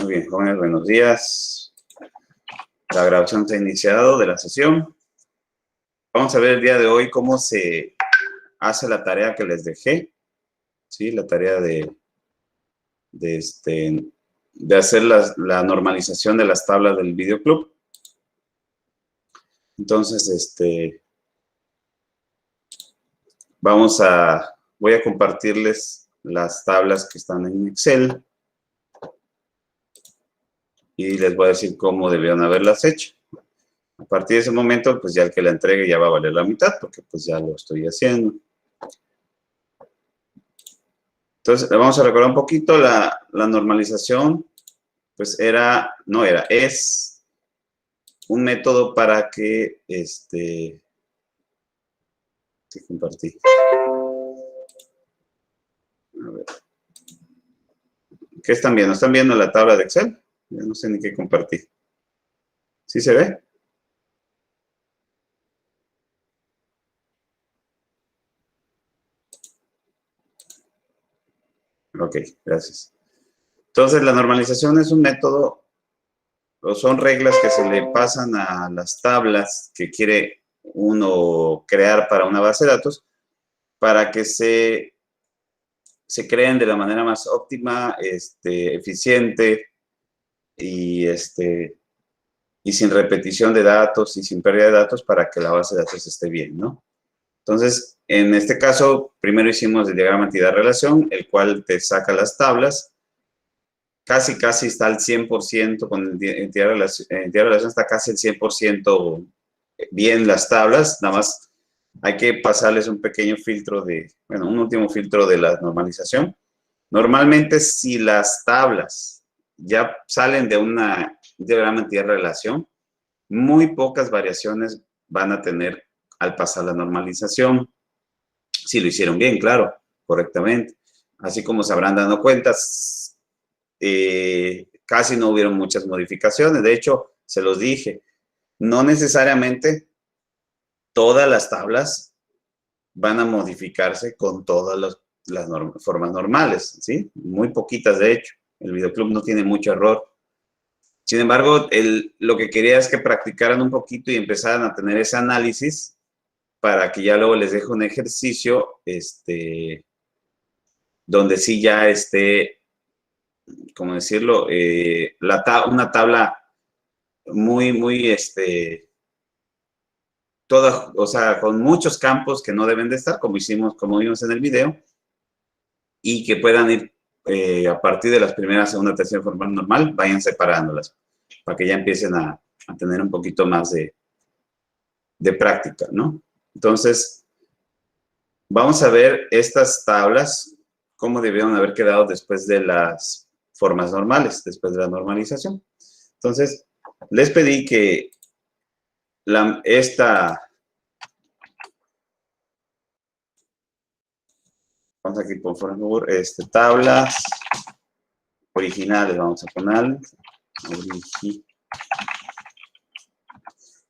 Muy bien, jóvenes, buenos días. La grabación se ha iniciado de la sesión. Vamos a ver el día de hoy cómo se hace la tarea que les dejé. ¿Sí? La tarea de hacer la normalización de las tablas del videoclub. Entonces, voy a compartirles las tablas que están en Excel y les voy a decir cómo debieron haberlas hecho. A partir de ese momento, pues ya el que la entregue ya va a valer la mitad, porque pues ya lo estoy haciendo. Entonces, vamos a recordar un poquito la normalización, pues es un método para que, ¿qué compartí? A ver. ¿Qué están viendo? ¿Están viendo la tabla de Excel? Ya no sé ni qué compartí. ¿Sí se ve? Ok, gracias. Entonces, la normalización es un método, o son reglas que se le pasan a las tablas que quiere uno crear para una base de datos, para que se creen de la manera más óptima, eficiente y sin repetición de datos y sin pérdida de datos, para que la base de datos esté bien, ¿no? Entonces, en este caso, primero hicimos el diagrama entidad-relación, el cual te saca las tablas. Casi está al 100% con el entidad-relación, está casi al 100% bien las tablas, nada más hay que pasarles un pequeño filtro un último filtro de la normalización. Normalmente, si las tablas ya salen de un diagrama entidad-relación, muy pocas variaciones van a tener al pasar la normalización. Si lo hicieron bien, claro, correctamente. Así como se habrán dado cuenta, casi no hubieron muchas modificaciones. De hecho, se los dije, no necesariamente todas las tablas van a modificarse con todas las formas normales, ¿sí? Muy poquitas, de hecho. El videoclub no tiene mucho error. Sin embargo, lo que quería es que practicaran un poquito y empezaran a tener ese análisis para que ya luego les deje un ejercicio, donde sí ya esté, ¿cómo decirlo? Una tabla muy, toda, o sea, con muchos campos que no deben de estar, como vimos en el video, y que puedan ir a partir de las primeras, segunda, tercera forma normal, vayan separándolas, para que ya empiecen a tener un poquito más de práctica, ¿no? Entonces, vamos a ver estas tablas, cómo debieron haber quedado después de las formas normales, después de la normalización. Entonces, les pedí que vamos aquí por favor, tablas originales, vamos a poner,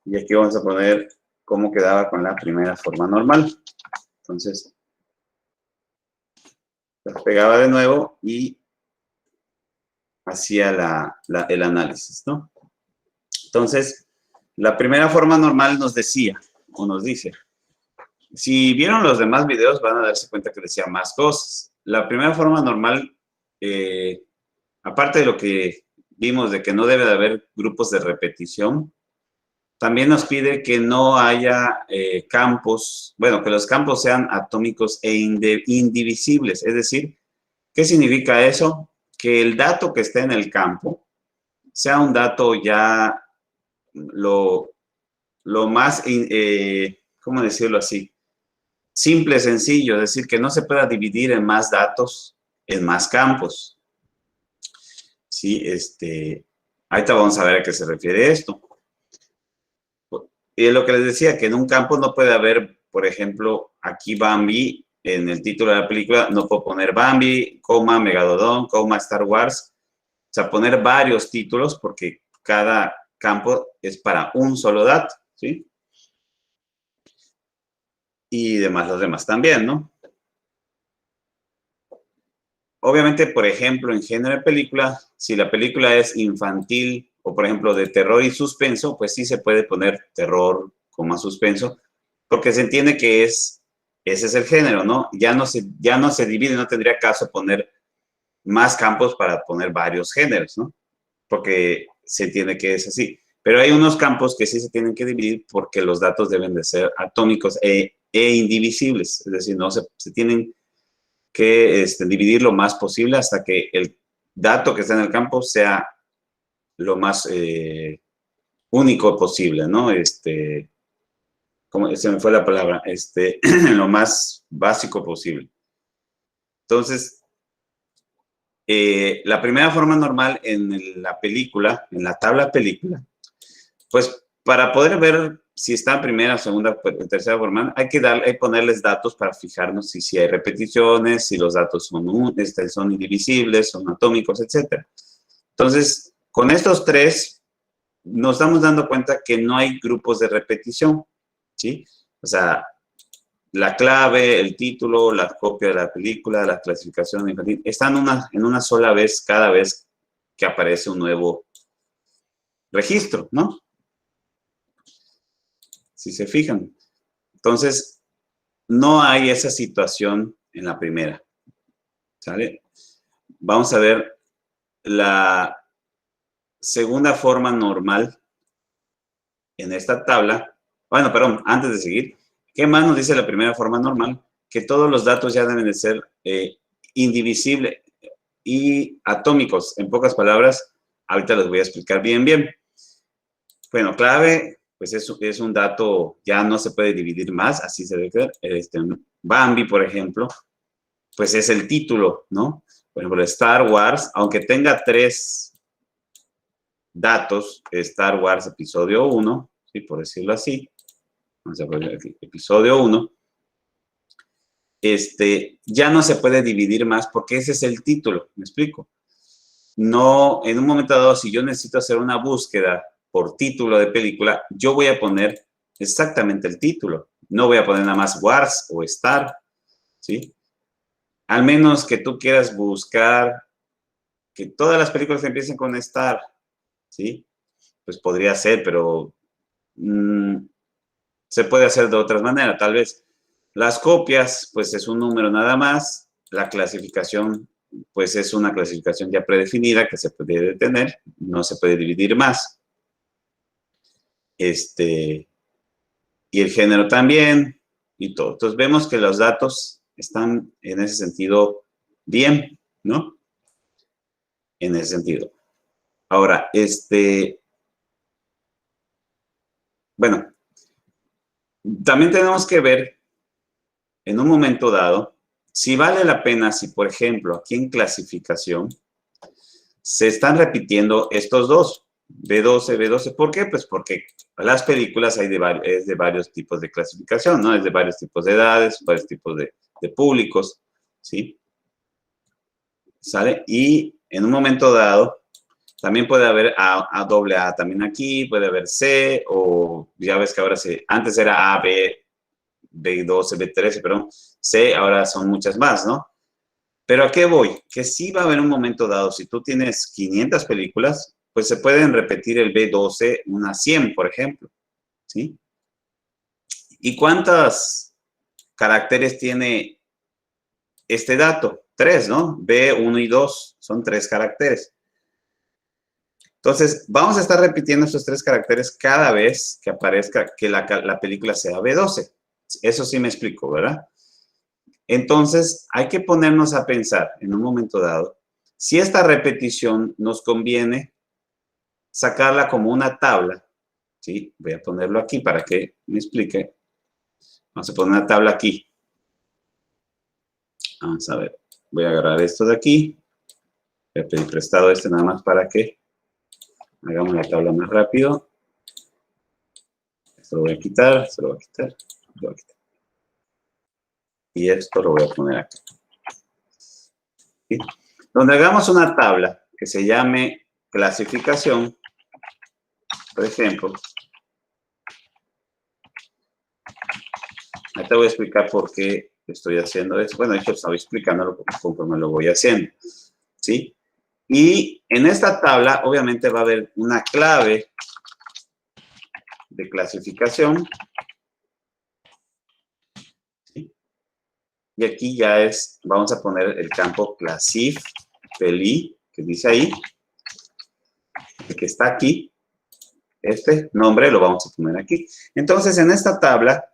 y aquí vamos a poner cómo quedaba con la primera forma normal. Entonces, las pegaba de nuevo y hacía el análisis, ¿no? Entonces, la primera forma normal nos decía, o nos dice, si vieron los demás videos van a darse cuenta que decía más cosas. La primera forma normal, aparte de lo que vimos de que no debe de haber grupos de repetición, también nos pide que no haya campos, bueno, que los campos sean atómicos e indivisibles. Es decir, ¿qué significa eso? Que el dato que esté en el campo sea un dato ya lo más, ¿cómo decirlo así? Simple, sencillo, es decir, que no se pueda dividir en más datos, en más campos. Sí, ahorita vamos a ver a qué se refiere esto. Y lo que les decía, que en un campo no puede haber, por ejemplo, aquí Bambi, en el título de la película, no puedo poner Bambi, coma, Megalodón, coma, Star Wars. O sea, poner varios títulos porque cada campo es para un solo dato, ¿sí? Y demás, los demás también, ¿no? obviamente, por ejemplo, en género de película, si la película es infantil o, por ejemplo, de terror y suspenso, pues sí se puede poner terror con más suspenso, porque se entiende que ese es el género, ¿no? Ya no se divide, no tendría caso poner más campos para poner varios géneros, ¿no? Porque se entiende que es así. Pero hay unos campos que sí se tienen que dividir porque los datos deben de ser atómicos e indivisibles, es decir, no se tienen que dividir lo más posible hasta que el dato que está en el campo sea lo más único posible, ¿no? ¿Cómo se me fue la palabra? Lo más básico posible. Entonces, la primera forma normal en la película, en la tabla película, pues para poder ver si está en primera, segunda, tercera forma, hay que ponerles datos para fijarnos si hay repeticiones, si los datos son indivisibles, son atómicos, etc. Entonces, con estos tres, nos estamos dando cuenta que no hay grupos de repetición, ¿sí? O sea, la clave, el título, la copia de la película, la clasificación infantil, están en una sola vez cada vez que aparece un nuevo registro, ¿no? Si se fijan. Entonces, no hay esa situación en la primera, ¿sale? Vamos a ver la segunda forma normal en esta tabla. Bueno, perdón, antes de seguir, ¿qué más nos dice la primera forma normal? Que todos los datos ya deben de ser indivisibles y atómicos. En pocas palabras, ahorita les voy a explicar bien. Bueno, clave, pues es un dato, ya no se puede dividir más, así se debe ver. Bambi, por ejemplo, pues es el título, ¿no? Por ejemplo, Star Wars, aunque tenga 3 datos, Star Wars episodio 1, ¿sí? Por decirlo así, vamos a poner aquí, episodio 1, ya no se puede dividir más porque ese es el título, ¿me explico? No, en un momento dado, si yo necesito hacer una búsqueda por título de película, yo voy a poner exactamente el título. No voy a poner nada más Wars o Star, ¿sí? Al menos que tú quieras buscar que todas las películas empiecen con Star, ¿sí? Pues podría ser, pero se puede hacer de otras maneras. Tal vez las copias, pues es un número nada más. La clasificación, pues es una clasificación ya predefinida que se puede tener. No se puede dividir más. Y el género también, y todo. Entonces vemos que los datos están en ese sentido bien, ¿no? En ese sentido. Ahora, bueno, también tenemos que ver en un momento dado si vale la pena, si por ejemplo aquí en clasificación se están repitiendo estos dos, B12, B12. ¿Por qué? Pues porque las películas es de varios tipos de clasificación, ¿no? Es de varios tipos de edades, varios tipos de públicos, ¿sí? ¿Sale? Y en un momento dado, también puede haber doble A también aquí, puede haber C, o ya ves que ahora antes era A, B, B12, B13, perdón, C, ahora son muchas más, ¿no? Pero ¿a qué voy? Que sí va a haber un momento dado, si tú tienes 500 películas, pues se pueden repetir el B12 unas 100, por ejemplo, ¿sí? ¿Y cuántos caracteres tiene este dato? 3, ¿no? B1 y 2 son 3 caracteres. Entonces, vamos a estar repitiendo estos 3 caracteres cada vez que aparezca que la película sea B12. Eso sí me explico, ¿verdad? Entonces, hay que ponernos a pensar en un momento dado si esta repetición nos conviene sacarla como una tabla, ¿sí? Voy a ponerlo aquí para que me explique. Vamos a poner una tabla aquí. Vamos a ver. Voy a agarrar esto de aquí. Voy a pedir prestado nada más para que hagamos la tabla más rápido. Esto lo voy a quitar, esto lo voy a quitar, lo voy a quitar. Y esto lo voy a poner acá. ¿Sí? Donde hagamos una tabla que se llame clasificación, por ejemplo, ahí te voy a explicar por qué estoy haciendo esto. Bueno, esto estoy explicándolo conforme lo voy haciendo, ¿sí? Y en esta tabla, obviamente, va a haber una clave de clasificación, ¿sí? Y aquí ya vamos a poner el campo clasif, peli, que dice ahí, que está aquí. Este nombre lo vamos a poner aquí. Entonces, en esta tabla,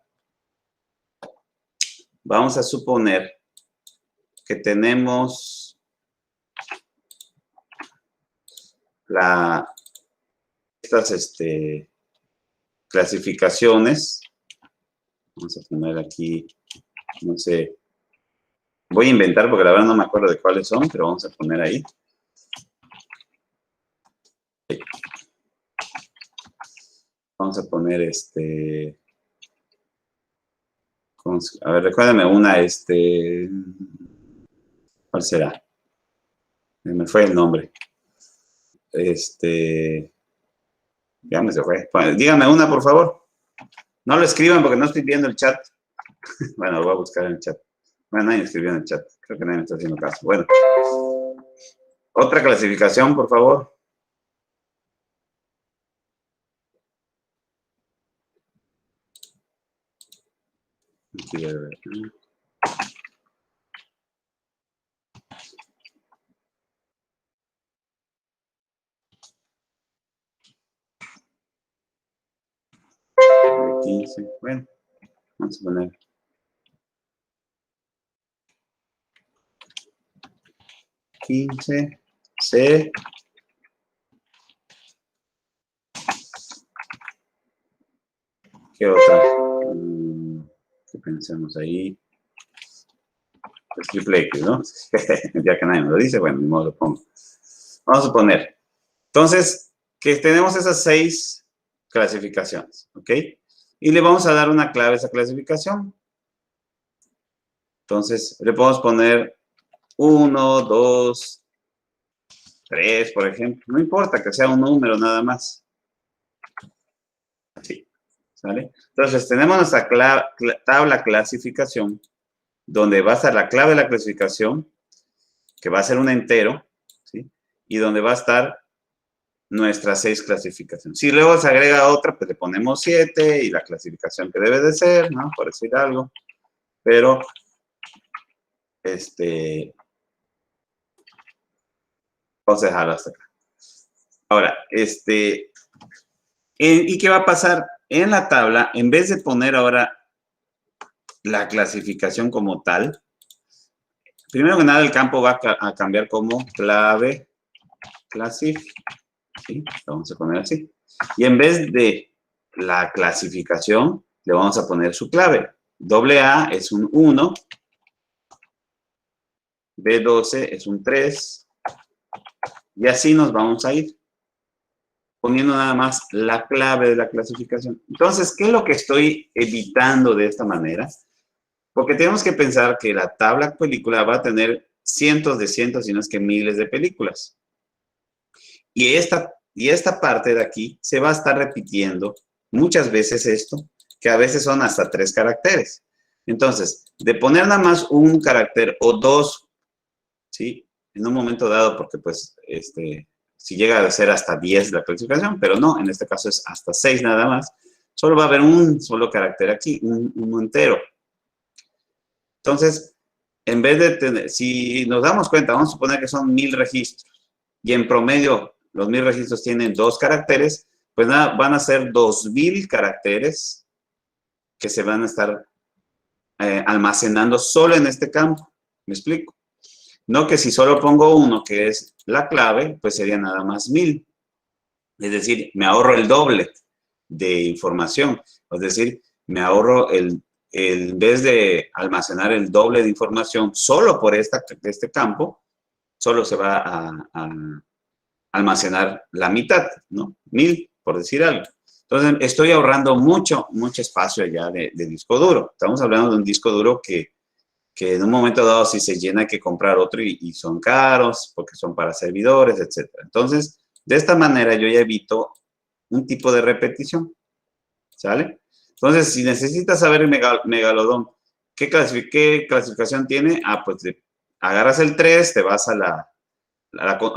vamos a suponer que tenemos estas clasificaciones. Vamos a poner aquí, no sé, voy a inventar porque la verdad no me acuerdo de cuáles son, pero vamos a poner ahí. Vamos a poner a ver, recuérdame una, ¿cuál será? Me fue el nombre. Ya me se fue. Bueno, díganme una, por favor. No lo escriban porque no estoy viendo el chat. Bueno, lo voy a buscar en el chat. Bueno, nadie escribió en el chat. Creo que nadie me está haciendo caso. Bueno. Otra clasificación, por favor. Aquí, 15. Bueno, vamos a poner 15, C. ¿Qué otra? ¿Qué pensamos ahí? Pues triple X, ¿no? Ya que nadie me lo dice, bueno, ni modo lo pongo. Vamos a poner. Entonces, que tenemos esas 6 clasificaciones, ¿ok? Y le vamos a dar una clave a esa clasificación. Entonces, le podemos poner 1, 2, 3, por ejemplo. No importa que sea un número nada más. Así, ¿sale? Entonces, tenemos nuestra tabla clasificación, donde va a estar la clave de la clasificación, que va a ser un entero, ¿sí? Y donde va a estar nuestras 6 clasificaciones. Si luego se agrega otra, pues le ponemos 7 y la clasificación que debe de ser, ¿no? Por decir algo. Pero, vamos a dejarlo hasta acá. Ahora, ¿y qué va a pasar? En la tabla, en vez de poner ahora la clasificación como tal, primero que nada el campo va a cambiar como clave, clasif, ¿sí? Lo vamos a poner así. Y en vez de la clasificación, le vamos a poner su clave. AA es un 1, B12 es un 3, y así nos vamos a ir poniendo nada más la clave de la clasificación. Entonces, ¿qué es lo que estoy evitando de esta manera? Porque tenemos que pensar que la tabla película va a tener cientos de cientos, si no es que miles de películas. Y esta parte de aquí se va a estar repitiendo muchas veces esto, que a veces son hasta 3 caracteres. Entonces, de poner nada más un carácter o 2, ¿sí? En un momento dado, porque pues, si llega a ser hasta 10 la clasificación, pero no, en este caso es hasta 6 nada más, solo va a haber un solo carácter aquí, uno entero. Entonces, en vez de tener, si nos damos cuenta, vamos a suponer que son 1000 registros, y en promedio los 1000 registros tienen 2 caracteres, pues nada, van a ser 2000 caracteres que se van a estar almacenando solo en este campo. ¿Me explico? No que si solo pongo uno, que es la clave, pues sería nada más 1000. Es decir, me ahorro el doble de información. Es decir, me ahorro en vez de almacenar el doble de información solo por este campo, solo se va a almacenar la mitad, ¿no? 1000, por decir algo. Entonces, estoy ahorrando mucho espacio ya de disco duro. Estamos hablando de un disco duro que en un momento dado, si se llena, hay que comprar otro y son caros porque son para servidores, etc. Entonces, de esta manera yo ya evito un tipo de repetición, ¿sale? Entonces, si necesitas saber Megalodon, ¿Qué clasificación tiene? Ah, pues agarras el 3, te vas a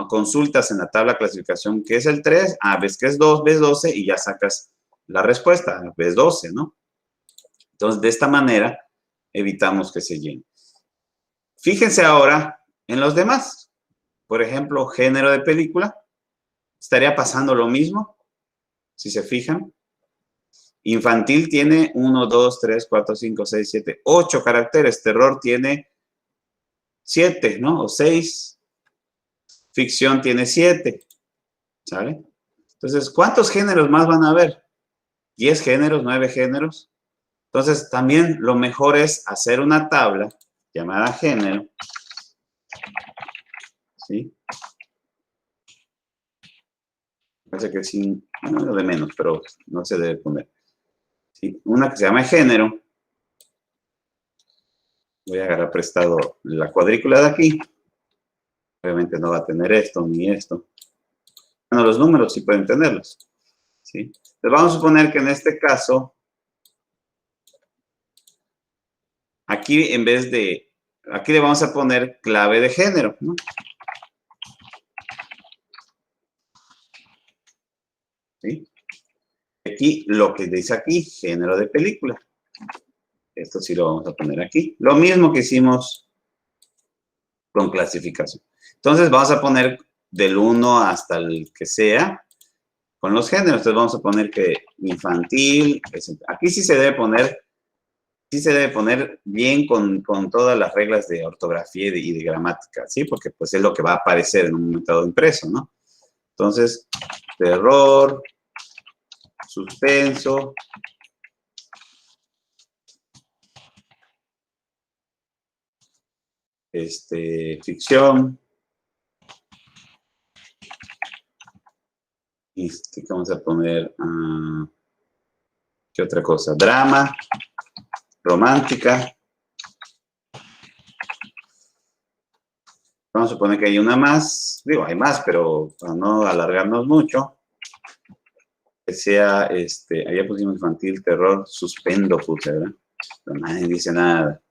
consultas en la tabla clasificación qué es el 3, ves que es 2, ves 12 y ya sacas la respuesta, ves 12, ¿no? Entonces, de esta manera, evitamos que se llene. Fíjense ahora en los demás. Por ejemplo, género de película. Estaría pasando lo mismo, si se fijan. Infantil tiene 1, 2, 3, 4, 5, 6, 7, 8 caracteres. Terror tiene 7, ¿no? O 6. Ficción tiene 7. ¿Sale? Entonces, ¿cuántos géneros más van a haber? 10 géneros, 9 géneros. Entonces, también lo mejor es hacer una tabla llamada género. ¿Sí? Parece que sí, no de menos, pero no se debe poner. ¿Sí? Una que se llama género. Voy a agarrar prestado la cuadrícula de aquí. Obviamente no va a tener esto ni esto. Bueno, los números sí pueden tenerlos. ¿Sí? Entonces vamos a suponer que en este caso, aquí en vez de, aquí le vamos a poner clave de género, ¿no? ¿Sí? Aquí, lo que dice aquí, género de película. Esto sí lo vamos a poner aquí. Lo mismo que hicimos con clasificación. Entonces vamos a poner del 1 hasta el que sea con los géneros. Entonces vamos a poner que infantil, aquí sí se debe poner bien con todas las reglas de ortografía y de gramática, ¿sí? Porque pues es lo que va a aparecer en un momento dado impreso, ¿no? Entonces, terror, suspenso, ficción, ¿qué vamos a poner? ¿Qué otra cosa? Drama, romántica. Vamos a suponer que hay una más. Digo, hay más, pero para no alargarnos mucho. Que sea, allá pusimos infantil, terror, suspendo, puse, ¿verdad? Pero nadie dice nada.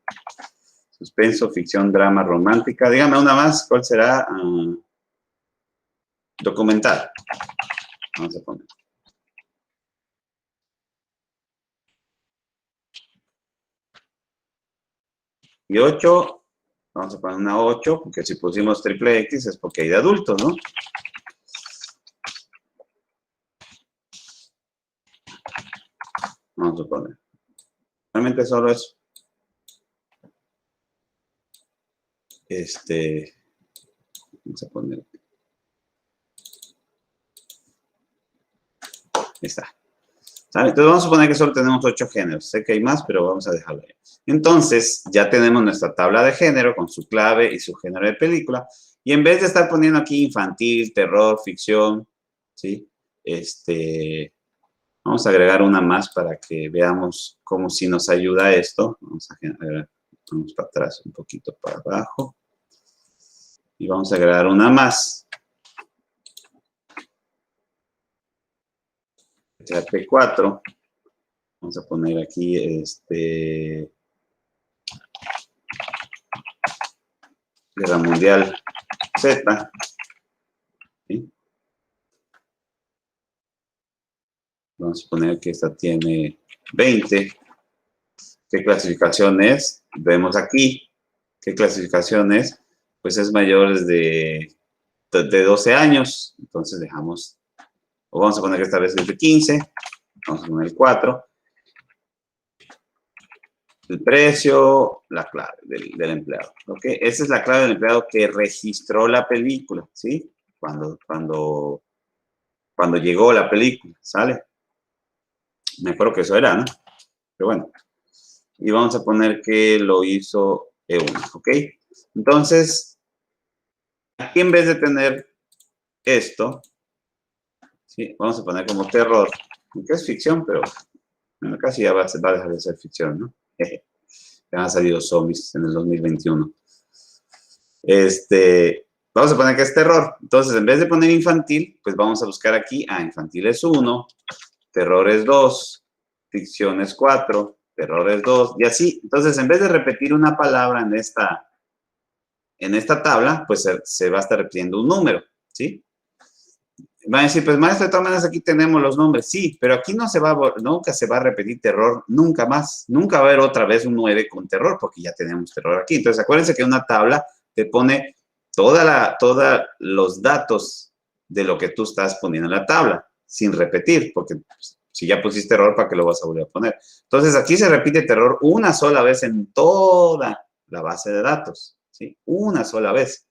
Suspenso, ficción, drama, romántica. Dígame una más, ¿cuál será? Documental. Vamos a poner. Y 8, vamos a poner una 8, porque si pusimos triple X es porque hay de adultos, ¿no? Vamos a poner. Realmente solo eso. Vamos a poner. Ahí está. ¿Sabe? Entonces vamos a suponer que solo tenemos 8 géneros. Sé que hay más, pero vamos a dejarlo ahí. Entonces, ya tenemos nuestra tabla de género con su clave y su género de película. Y en vez de estar poniendo aquí infantil, terror, ficción, ¿sí? Vamos a agregar una más para que veamos cómo si nos ayuda esto. Vamos para atrás, un poquito para abajo. Y vamos a agregar una más. P4. Vamos a poner aquí Guerra Mundial Z. ¿Sí? Vamos a poner que esta tiene 20. ¿Qué clasificación es? Vemos aquí. ¿Qué clasificación es? Pues es mayor de 12 años. Entonces dejamos, o vamos a poner que esta vez es de 15. Vamos a poner el 4. El precio, la clave del empleado. ¿Ok? Esa es la clave del empleado que registró la película, ¿sí? Cuando llegó la película, ¿sale? Me acuerdo que eso era, ¿no? Pero bueno. Y vamos a poner que lo hizo E1, ¿ok? Entonces, aquí en vez de tener esto, ¿sí? Vamos a poner como terror, que es ficción, pero bueno, casi ya va a dejar de ser ficción, ¿no? Ya han salido zombies en el 2021. Vamos a poner que es terror. Entonces, en vez de poner infantil, pues vamos a buscar aquí, infantil es 1, terror es 2, ficción es 4, Terror es 2, y así. Entonces, en vez de repetir una palabra en esta tabla, pues se va a estar repitiendo un número, ¿sí? Van a decir, pues maestro, de todas maneras aquí tenemos los nombres. Sí, pero aquí nunca se va a repetir terror, nunca más. Nunca va a haber otra vez un 9 con terror, porque ya tenemos terror aquí. Entonces, acuérdense que una tabla te pone todos los datos de lo que tú estás poniendo en la tabla, sin repetir, porque pues, si ya pusiste terror, ¿para qué lo vas a volver a poner? Entonces, aquí se repite terror una sola vez en toda la base de datos, ¿sí? Una sola vez.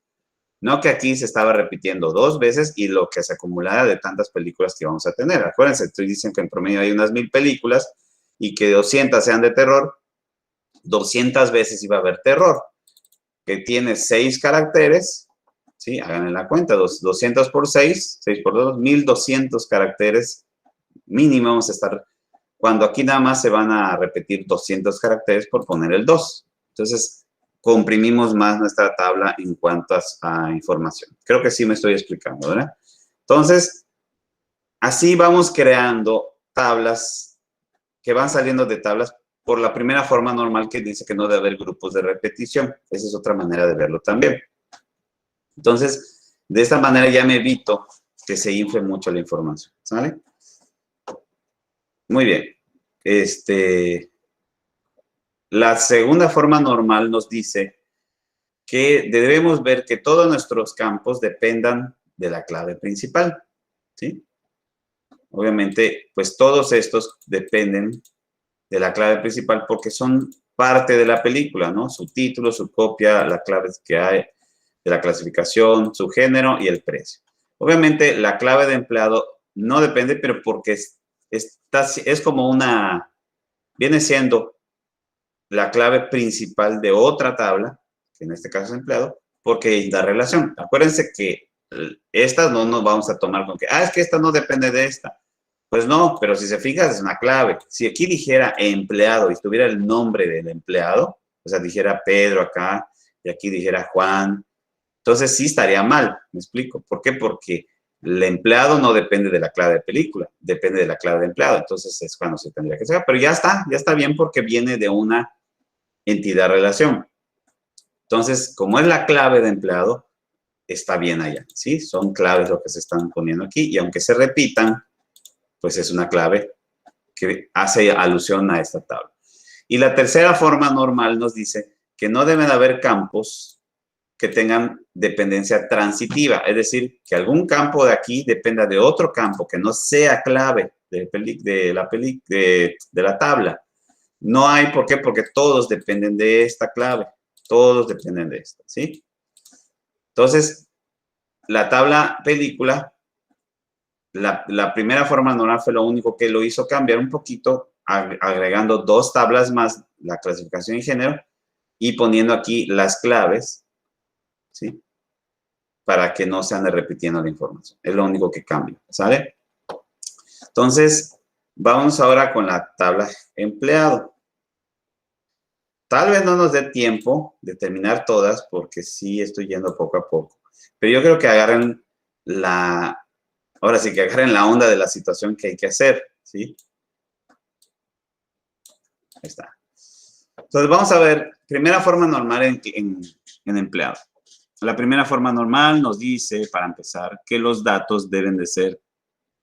No que aquí se estaba repitiendo 2 veces y lo que se acumulara de tantas películas que vamos a tener. Acuérdense, estoy diciendo que en promedio hay unas 1000 películas y que 200 sean de terror, 200 veces iba a haber terror, que tiene 6 caracteres, ¿sí? Háganle la cuenta, 200 por 6, 6 por 2, 1200 caracteres mínimo vamos a estar, cuando aquí nada más se van a repetir 200 caracteres por poner el 2. Entonces, comprimimos más nuestra tabla en cuanto a información. Creo que sí me estoy explicando, ¿verdad? Entonces, así vamos creando tablas que van saliendo de tablas por la primera forma normal que dice que no debe haber grupos de repetición. Esa es otra manera de verlo también. Entonces, de esta manera ya me evito que se infle mucho la información, ¿sale? Muy bien. La segunda forma normal nos dice que debemos ver que todos nuestros campos dependan de la clave principal, ¿sí? Obviamente, pues todos estos dependen de la clave principal porque son parte de la película, ¿no? Su título, su copia, la clave que hay de la clasificación, su género y el precio. Obviamente, la clave de empleado no depende, pero porque es como viene siendo la clave principal de otra tabla, que en este caso es empleado, porque da relación. Acuérdense que estas no nos vamos a tomar con que, es que esta no depende de esta. Pues no, pero si se fijan es una clave. Si aquí dijera empleado y estuviera el nombre del empleado, o sea, dijera Pedro acá y aquí dijera Juan, entonces sí estaría mal, ¿me explico? ¿Por qué? Porque el empleado no depende de la clave de película, depende de la clave de empleado, entonces es cuando se tendría que sacar, pero ya está bien porque viene de una entidad relación. Entonces, como es la clave de empleado, está bien allá, ¿sí? Son claves lo que se están poniendo aquí y aunque se repitan, pues es una clave que hace alusión a esta tabla. Y la tercera forma normal nos dice que no deben haber campos que tengan dependencia transitiva, es decir, que algún campo de aquí dependa de otro campo que no sea clave de la tabla. No hay, ¿por qué? Porque todos dependen de esta clave, todos dependen de esta, ¿sí? Entonces, la tabla película, la primera forma normal fue lo único que lo hizo cambiar un poquito, agregando 2 tablas más, la clasificación y género, y poniendo aquí las claves, ¿sí? Para que no se ande repitiendo la información. Es lo único que cambia, ¿sale? Entonces, vamos ahora con la tabla empleado. Tal vez no nos dé tiempo de terminar todas porque sí estoy yendo poco a poco. Pero yo creo que ahora sí que agarren la onda de la situación que hay que hacer, ¿sí? Ahí está. Entonces, vamos a ver, primera forma normal en empleado. La primera forma normal nos dice, para empezar, que los datos deben de ser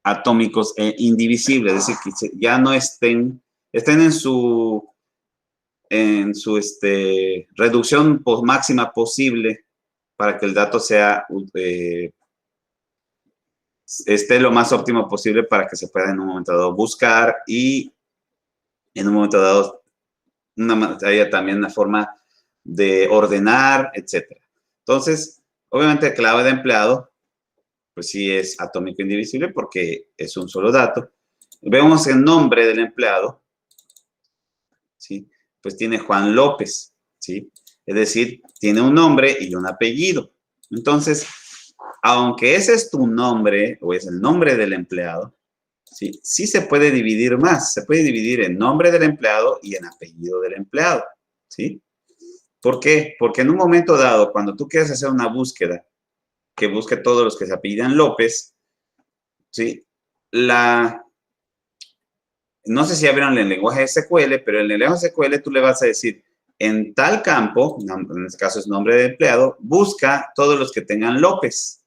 atómicos e indivisibles, es decir, que ya no estén en su reducción máxima posible para que el dato esté lo más óptimo posible para que se pueda en un momento dado buscar y en un momento dado haya también una forma de ordenar, etc. Entonces, obviamente, clave de empleado, pues sí es atómico indivisible porque es un solo dato. Vemos el nombre del empleado, ¿sí? Pues tiene Juan López, ¿sí? Es decir, tiene un nombre y un apellido. Entonces, aunque ese es tu nombre o es el nombre del empleado, ¿sí? Sí se puede dividir más. Se puede dividir en nombre del empleado y en apellido del empleado, ¿sí? ¿Por qué? Porque en un momento dado, cuando tú quieres hacer una búsqueda que busque todos los que se apellidan López, ¿sí? no sé si ya vieron el lenguaje SQL, pero en el lenguaje SQL tú le vas a decir, en tal campo, en este caso es nombre de empleado, busca todos los que tengan López,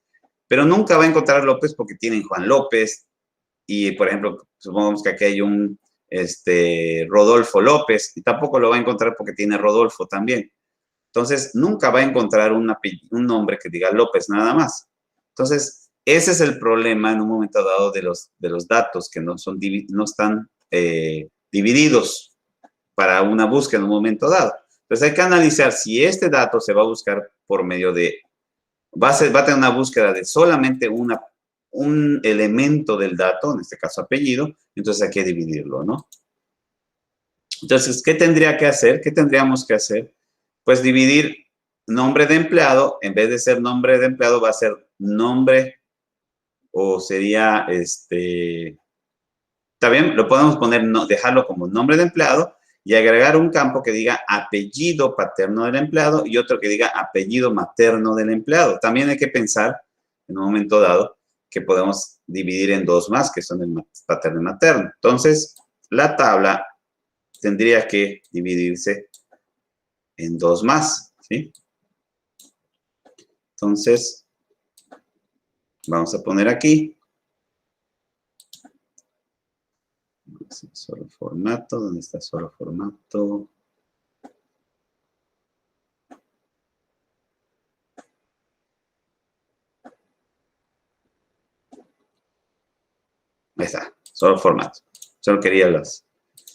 pero nunca va a encontrar López porque tienen Juan López y, por ejemplo, supongamos que aquí hay un Rodolfo López y tampoco lo va a encontrar porque tiene Rodolfo también. Entonces, nunca va a encontrar un nombre que diga López nada más. Entonces, ese es el problema en un momento dado de los datos que no están divididos para una búsqueda en un momento dado. Entonces, hay que analizar si este dato se va a buscar por medio de, va a tener una búsqueda de solamente un elemento del dato, en este caso apellido, entonces hay que dividirlo, ¿no? Entonces, ¿qué tendría que hacer? ¿Qué tendríamos que hacer? Pues dividir nombre de empleado, en vez de ser nombre de empleado, va a ser nombre, o sería, también lo podemos poner, dejarlo como nombre de empleado y agregar un campo que diga apellido paterno del empleado y otro que diga apellido materno del empleado. También hay que pensar, en un momento dado, que podemos dividir en dos más, que son el paterno y materno. Entonces, la tabla tendría que dividirse en dos más, ¿sí? Entonces, vamos a poner aquí. Solo formato, ¿dónde está solo formato? Ahí está, solo formato. Solo quería los.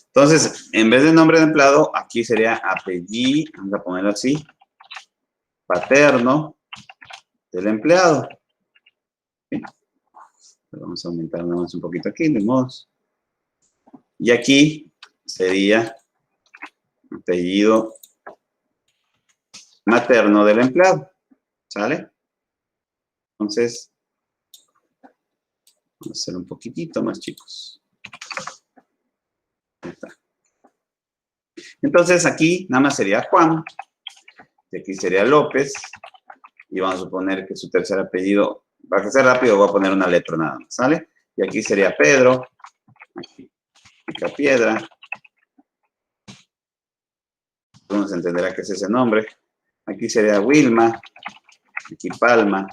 Entonces, en vez de nombre de empleado, aquí sería apellido, vamos a ponerlo así, paterno del empleado. ¿Sí? Vamos a aumentar nada más un poquito aquí, de modos. Y aquí sería apellido materno del empleado. ¿Sale? Entonces, vamos a hacer un poquitito más chicos. Ahí está. Entonces, aquí nada más sería Juan. Y aquí sería López. Y vamos a suponer que su tercer apellido, para que sea rápido, voy a poner una letra nada más, ¿sale? Y aquí sería Pedro. Aquí Picapiedra. Vamos a entender que es ese nombre. Aquí sería Wilma. Aquí Palma.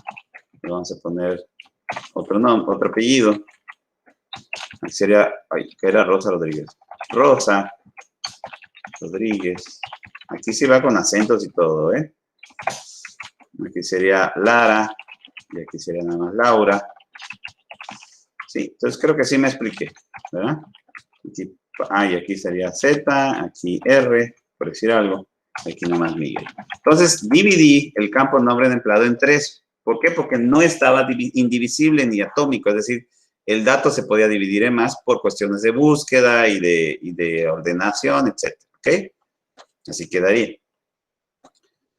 Y vamos a poner otro nombre, otro apellido. Aquí sería, que era Rosa Rodríguez. Rosa Rodríguez. Aquí sí va con acentos y todo, ¿eh? Aquí sería Lara. Y aquí sería nada más Laura. Sí, entonces creo que sí me expliqué, ¿verdad? Aquí, y aquí sería Z, aquí R, por decir algo. Aquí nada más Miguel. Entonces, dividí el campo nombre de empleado en tres. ¿Por qué? Porque no estaba indivisible ni atómico, es decir, el dato se podía dividir en más por cuestiones de búsqueda y de ordenación, etc. ¿Ok? Así quedaría.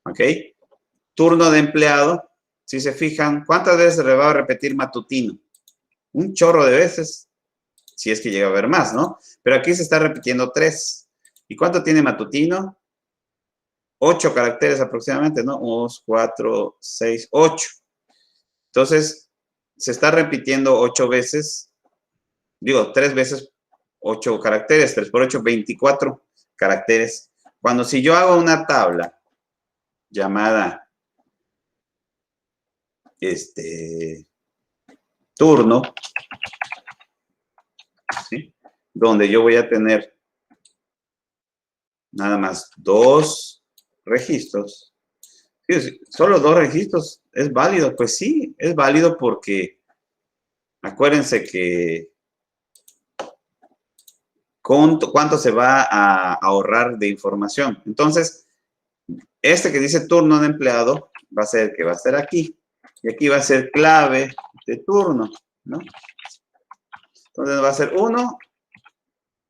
¿Ok? Turno de empleado. Si se fijan, ¿cuántas veces se le va a repetir matutino? Un chorro de veces, si es que llega a haber más, ¿no? Pero aquí se está repitiendo 3. ¿Y cuánto tiene matutino? 8 caracteres aproximadamente, ¿no? 1, 4, 6, 8. Entonces, se está repitiendo 8 veces, digo, 3 veces 8 caracteres, 3 por 8, 24 caracteres. Cuando si yo hago una tabla llamada, turno, ¿sí? Donde yo voy a tener nada más 2 registros. Sí, solo 2 registros, ¿es válido? Pues sí, es válido porque acuérdense que ¿cuánto se va a ahorrar de información? Entonces, este que dice turno de empleado va a ser que va a estar aquí. Y aquí va a ser clave de turno, ¿no? Entonces va a ser 1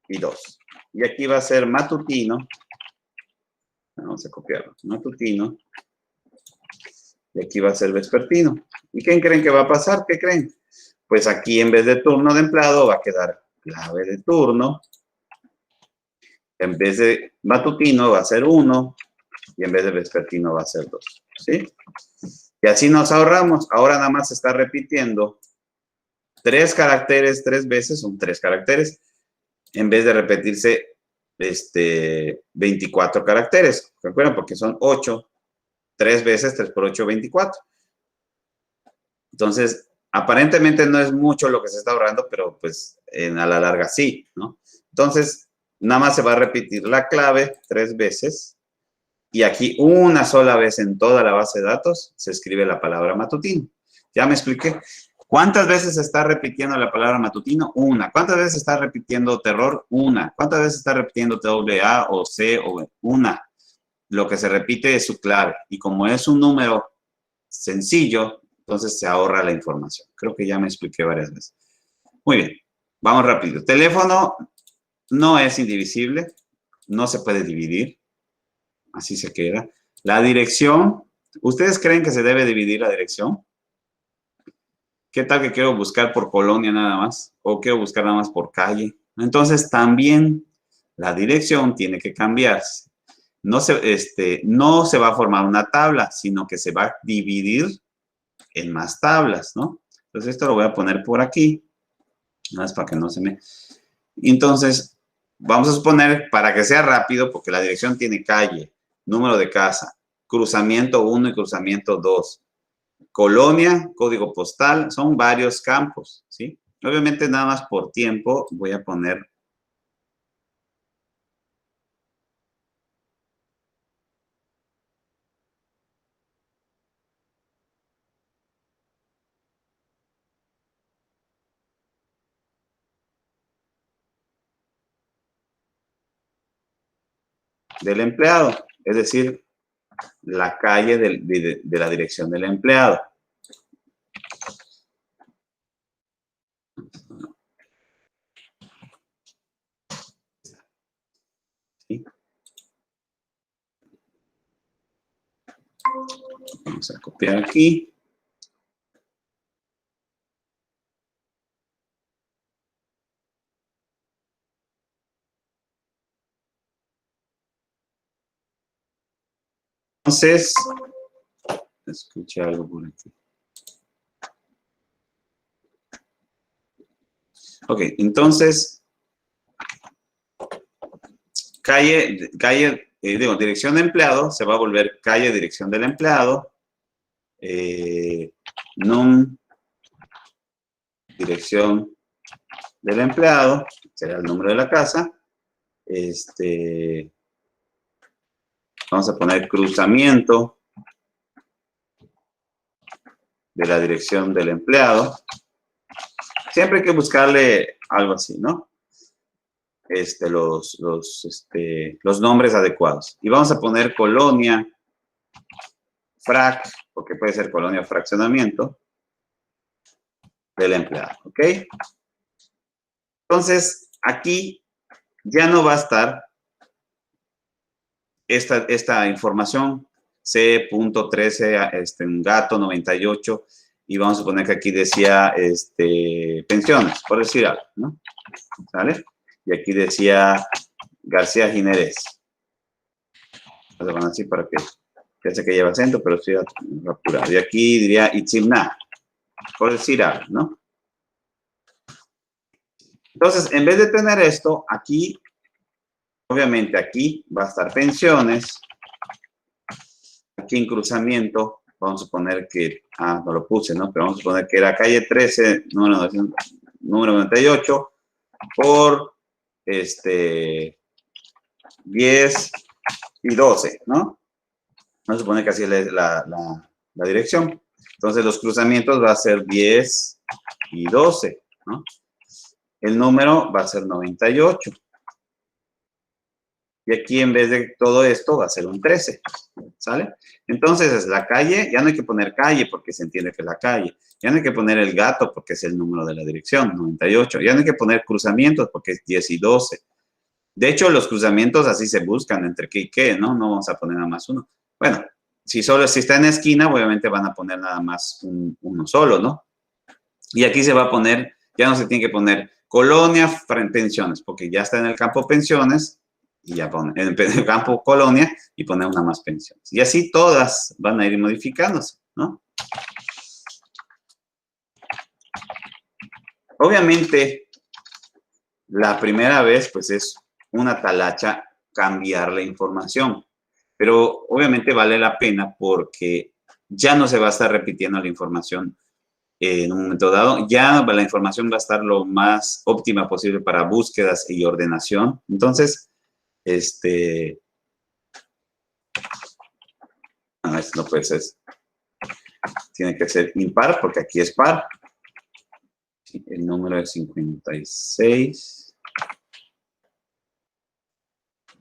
y 2. Y aquí va a ser matutino. Vamos a copiarlo. Matutino. Y aquí va a ser vespertino. ¿Y quién creen que va a pasar? ¿Qué creen? Pues aquí en vez de turno de empleado va a quedar clave de turno. En vez de matutino va a ser 1 y en vez de vespertino va a ser 2. ¿Sí? Y así nos ahorramos. Ahora nada más se está repitiendo 3 caracteres 3 veces, son 3 caracteres. en vez de repetirse 24 caracteres. ¿Se acuerdan? Porque son 8, 3 veces 3 por 8, 24. Entonces, aparentemente no es mucho lo que se está ahorrando, pero pues a la larga sí, ¿no? Entonces, nada más se va a repetir la clave 3 veces y aquí una sola vez en toda la base de datos se escribe la palabra matutino. Ya me expliqué. ¿Cuántas veces se está repitiendo la palabra matutino? Una. ¿Cuántas veces se está repitiendo terror? Una. ¿Cuántas veces se está repitiendo TWA o C o B? Una. Lo que se repite es su clave. Y como es un número sencillo, entonces se ahorra la información. Creo que ya me expliqué varias veces. Muy bien. Vamos rápido. Teléfono no es indivisible. No se puede dividir. Así se queda. La dirección. ¿Ustedes creen que se debe dividir la dirección? ¿Qué tal que quiero buscar por colonia nada más? ¿O quiero buscar nada más por calle? Entonces, también la dirección tiene que cambiarse. No se va a formar una tabla, sino que se va a dividir en más tablas, ¿no? Entonces, esto lo voy a poner por aquí. Nada más para que no se me... Entonces, vamos a suponer, para que sea rápido, porque la dirección tiene calle, número de casa, cruzamiento 1 y cruzamiento 2. Colonia, código postal, son varios campos, ¿sí? Obviamente nada más por tiempo voy a poner del empleado, es decir, la calle de la dirección del empleado. ¿Sí? Vamos a copiar aquí. Entonces, escuché algo por aquí. Ok, entonces, dirección de empleado se va a volver calle, dirección del empleado, num, dirección del empleado, será el número de la casa, vamos a poner cruzamiento de la dirección del empleado. Siempre hay que buscarle algo así, ¿no? Los nombres adecuados. Y vamos a poner colonia, frac, porque puede ser colonia fraccionamiento del empleado, ¿ok? Entonces, aquí ya no va a estar esta información, C.13, gato 98, y vamos a suponer que aquí decía pensiones, por decir algo, ¿no? ¿Sale? Y aquí decía García Jiménez. Vamos a poner así para que ya sé que lleva acento, pero estoy apurado. Y aquí diría Itzimna, por decir algo, ¿no? Entonces, en vez de tener esto, aquí, obviamente aquí va a estar pensiones. Aquí en cruzamiento, vamos a poner que, no lo puse, ¿no? Pero vamos a poner que era calle 13, número 98, por 10 y 12, ¿no? Vamos a suponer que así es la dirección. Entonces, los cruzamientos va a ser 10 y 12, ¿no? El número va a ser 98. Y aquí, en vez de todo esto, va a ser un 13, ¿sale? Entonces, es la calle, ya no hay que poner calle porque se entiende que es la calle. Ya no hay que poner el gato porque es el número de la dirección, 98. Ya no hay que poner cruzamientos porque es 10 y 12. De hecho, los cruzamientos así se buscan entre qué y qué, ¿no? No vamos a poner nada más uno. Bueno, si está en esquina, obviamente van a poner nada más uno solo, ¿no? Y aquí se va a poner, ya no se tiene que poner colonia, pensiones, porque ya está en el campo pensiones, y ya pone en el campo colonia, y pone una más pensiones. Y así todas van a ir modificándose, ¿no? Obviamente, La primera vez, pues es una talacha cambiar la información. Pero obviamente vale la pena porque ya no se va a estar repitiendo la información en un momento dado. Ya la información va a estar lo más óptima posible para búsquedas y ordenación. Entonces, esto no puede ser. Tiene que ser impar porque aquí es par. El número es 56.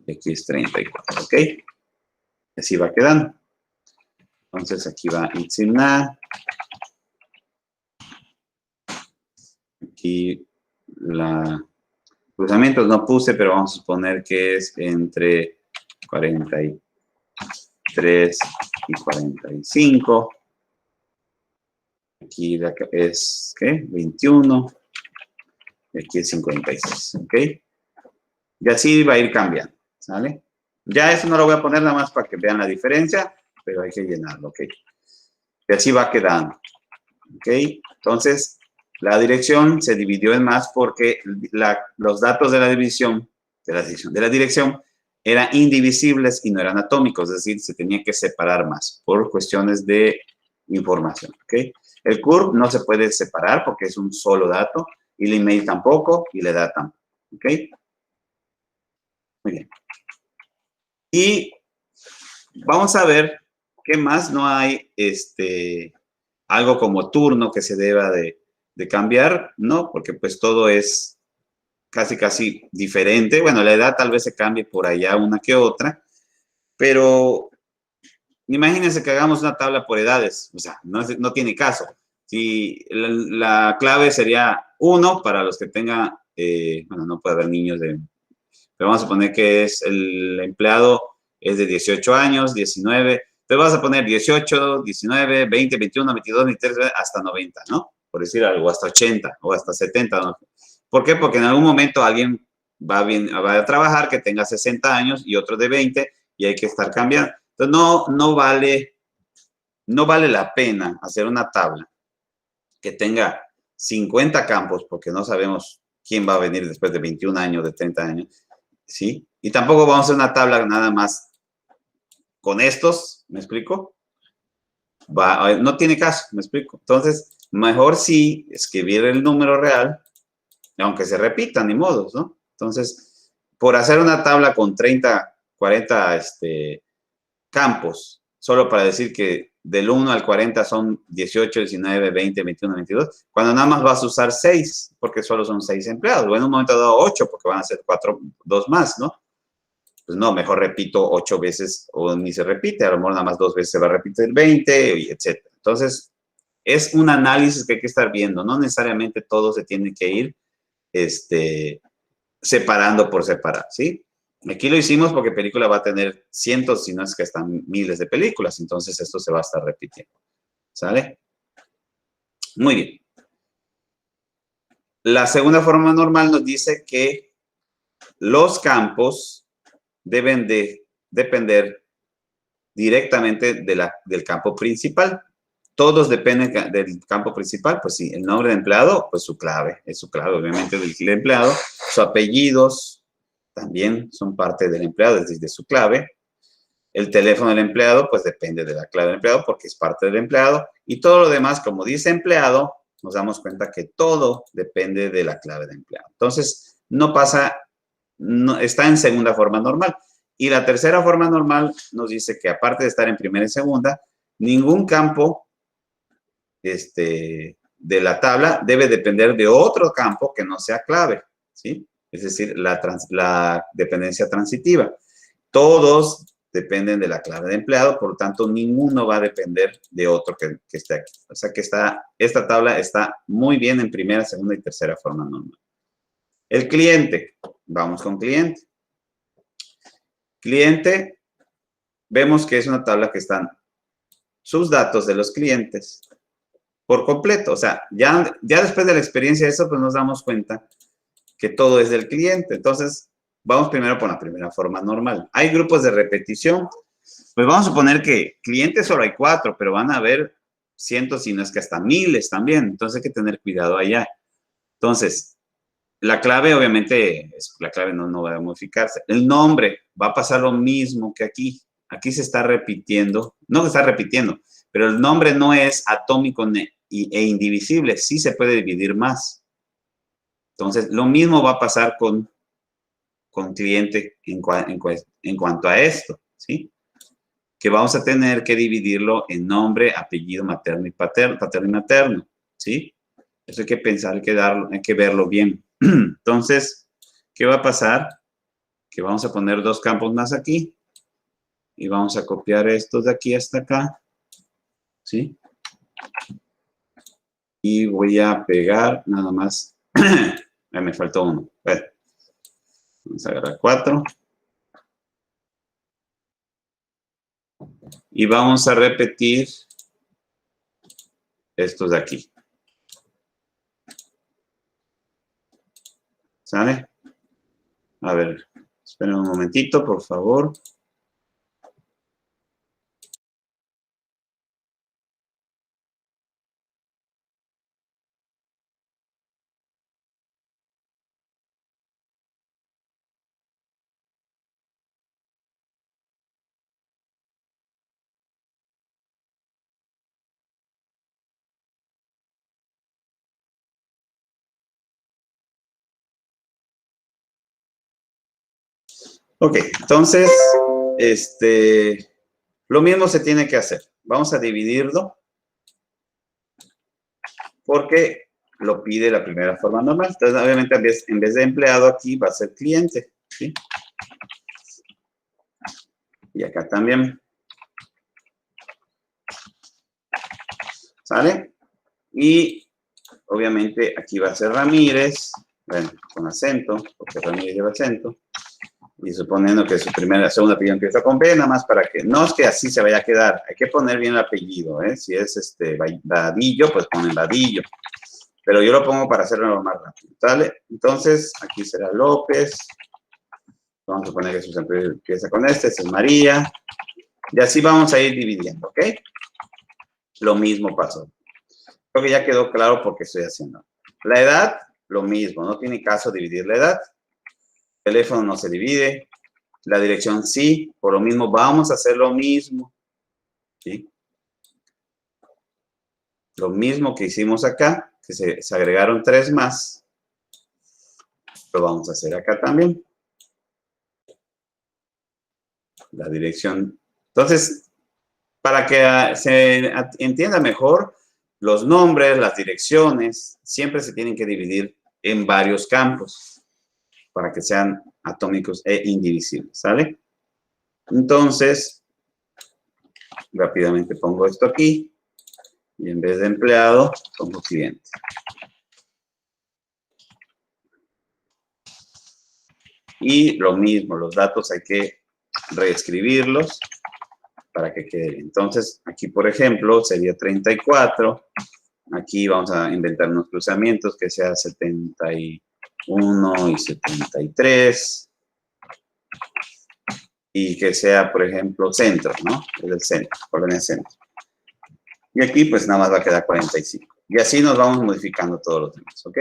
Y aquí es 34, ¿ok? Así va quedando. Entonces aquí va Itzimna. Aquí cruzamientos no puse, pero vamos a suponer que es entre 43 y 45. Aquí es, ¿qué? 21. Y aquí es 56, ¿ok? Y así va a ir cambiando, ¿sale? Ya eso no lo voy a poner nada más para que vean la diferencia, pero hay que llenarlo, ¿ok? Y así va quedando, ¿ok? Entonces, la dirección se dividió en más porque los datos de la dirección eran indivisibles y no eran atómicos, es decir, se tenía que separar más por cuestiones de información, ¿ok? El CURV no se puede separar porque es un solo dato, y el email tampoco, y la edad tampoco, ¿ok? Muy bien. Y vamos a ver qué más no hay, algo como turno que se deba de cambiar, ¿no? Porque pues todo es casi diferente. Bueno, la edad tal vez se cambie por allá una que otra, pero imagínense que hagamos una tabla por edades, o sea, no tiene caso. Si la clave sería 1 para los que tengan, bueno, no puede haber niños pero vamos a poner que es el empleado es de 18 años, 19, entonces vas a poner 18, 19, 20, 21, 22, 23, hasta 90, ¿no? Por decir algo, hasta 80 o hasta 70, ¿no? ¿Por qué? Porque en algún momento alguien va a trabajar que tenga 60 años y otro de 20 y hay que estar cambiando. Entonces, no vale la pena hacer una tabla que tenga 50 campos, porque no sabemos quién va a venir después de 21 años, de 30 años, ¿sí? Y tampoco vamos a hacer una tabla nada más con estos, ¿me explico? No tiene caso, ¿me explico? Entonces, mejor sí escribir el número real, aunque se repitan, ni modos, ¿no? Entonces, por hacer una tabla con 30, 40 campos, solo para decir que del 1 al 40 son 18, 19, 20, 21, 22, cuando nada más vas a usar 6, porque solo son 6 empleados, o en un momento dado 8, porque van a ser 2 más, ¿no? Pues no, mejor repito 8 veces o ni se repite, a lo mejor nada más 2 veces se va a repetir 20, etc. Entonces, es un análisis que hay que estar viendo, no necesariamente todo se tiene que ir separando por separar, ¿sí? Aquí lo hicimos porque película va a tener cientos, si no es que hasta miles de películas, entonces esto se va a estar repitiendo, ¿sale? Muy bien. La segunda forma normal nos dice que los campos deben de depender directamente del campo principal. Todos dependen del campo principal, pues sí, el nombre de empleado, pues su clave, es su clave, obviamente, del empleado, sus apellidos también son parte del empleado, es decir, de su clave. El teléfono del empleado, pues depende de la clave del empleado porque es parte del empleado. Y todo lo demás, como dice empleado, nos damos cuenta que todo depende de la clave del empleado. Entonces, no pasa, no, está en segunda forma normal. Y la tercera forma normal nos dice que aparte de estar en primera y segunda, ningún campo de la tabla debe depender de otro campo que no sea clave, ¿sí? Es decir, la dependencia transitiva. Todos dependen de la clave de empleado, por lo tanto, ninguno va a depender de otro que esté aquí. O sea que esta tabla está muy bien en primera, segunda y tercera forma normal. El cliente, vamos con cliente. Cliente, vemos que es una tabla que están sus datos de los clientes por completo. O sea, ya después de la experiencia de eso, pues nos damos cuenta que todo es del cliente. Entonces, vamos primero por la primera forma normal. Hay grupos de repetición. Pues vamos a suponer que clientes solo hay 4, pero van a haber cientos, si no es que hasta miles también. Entonces hay que tener cuidado allá. Entonces, La clave, obviamente, la clave no va a modificarse. El nombre va a pasar lo mismo que aquí. Aquí se está repitiendo, no se está repitiendo, pero el nombre no es atómico e indivisible. Sí se puede dividir más. Entonces, lo mismo va a pasar con cliente en cuanto a esto, ¿sí? Que vamos a tener que dividirlo en nombre, apellido materno y paterno y materno, ¿sí? Eso hay que pensar, hay que verlo bien. Entonces, ¿qué va a pasar? Que vamos a poner dos campos más aquí y vamos a copiar estos de aquí hasta acá, ¿sí? Y voy a pegar nada más. Me faltó uno. Bueno, vamos a agarrar 4. Y vamos a repetir estos de aquí. ¿Sale? A ver, esperen un momentito, por favor. Ok, entonces, lo mismo se tiene que hacer. Vamos a dividirlo porque lo pide la primera forma normal. Entonces, obviamente, en vez de empleado aquí va a ser cliente, ¿sí? Y acá también. ¿Sale? Y, obviamente, aquí va a ser Ramírez, bueno, con acento, porque Ramírez lleva acento. Y suponiendo que su segunda apellido empieza con B, nada más para que, no es que así se vaya a quedar, hay que poner bien el apellido, ¿eh? Si es Vadillo, pues ponen Vadillo. Pero yo lo pongo para hacerlo más rápido, ¿sale? Entonces, aquí será López. Vamos a poner que su apellido empieza con este es María. Y así vamos a ir dividiendo, ¿ok? Lo mismo pasó. Creo que ya quedó claro por qué estoy haciendo. La edad, lo mismo, no tiene caso dividir la edad. El teléfono no se divide. La dirección sí, por lo mismo vamos a hacer lo mismo, ¿sí? Lo mismo que hicimos acá, que se agregaron 3 más, lo vamos a hacer acá también. La dirección. Entonces, para que se entienda mejor, los nombres, las direcciones, siempre se tienen que dividir en varios campos para que sean atómicos e indivisibles, ¿sale? Entonces, rápidamente pongo esto aquí y en vez de empleado, pongo cliente. Y lo mismo, los datos hay que reescribirlos para que quede. Entonces, aquí, por ejemplo, sería 34. Aquí vamos a inventar unos cruzamientos que sea 71 y 73. Y que sea, por ejemplo, centro, ¿no? Es el centro, colonia centro. Y aquí, pues, nada más va a quedar 45. Y así nos vamos modificando todos los demás, ¿ok?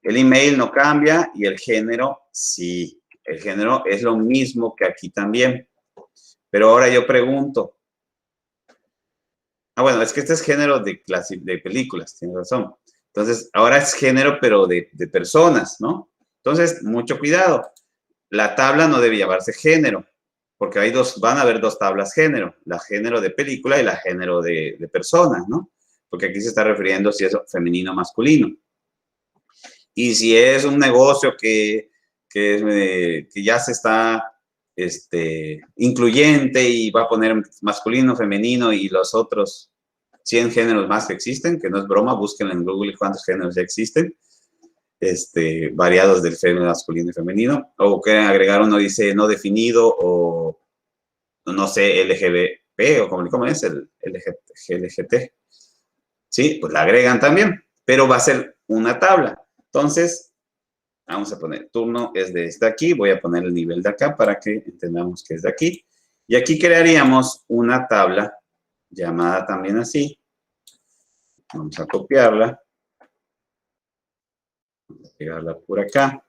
El email no cambia y el género sí. El género es lo mismo que aquí también. Pero ahora yo pregunto. Bueno, es que este es género de películas, tienes razón. Entonces, ahora es género, pero de personas, ¿no? Entonces, mucho cuidado. La tabla no debe llamarse género, porque van a haber dos tablas género, la género de película y la género de personas, ¿no? Porque aquí se está refiriendo si es femenino o masculino. Y si es un negocio que ya se está incluyente y va a poner masculino, femenino y los otros 100 géneros más que existen, que no es broma, búsquenlo en Google cuántos géneros ya existen, variados del género masculino y femenino, o que agregar uno dice no definido o no sé, LGBT, o ¿cómo es? El LGT. Sí, pues la agregan también, pero va a ser una tabla. Entonces, vamos a poner turno es de este aquí, voy a poner el nivel de acá para que entendamos que es de aquí. Y aquí crearíamos una tabla llamada también así. Vamos a copiarla. pegarla por acá.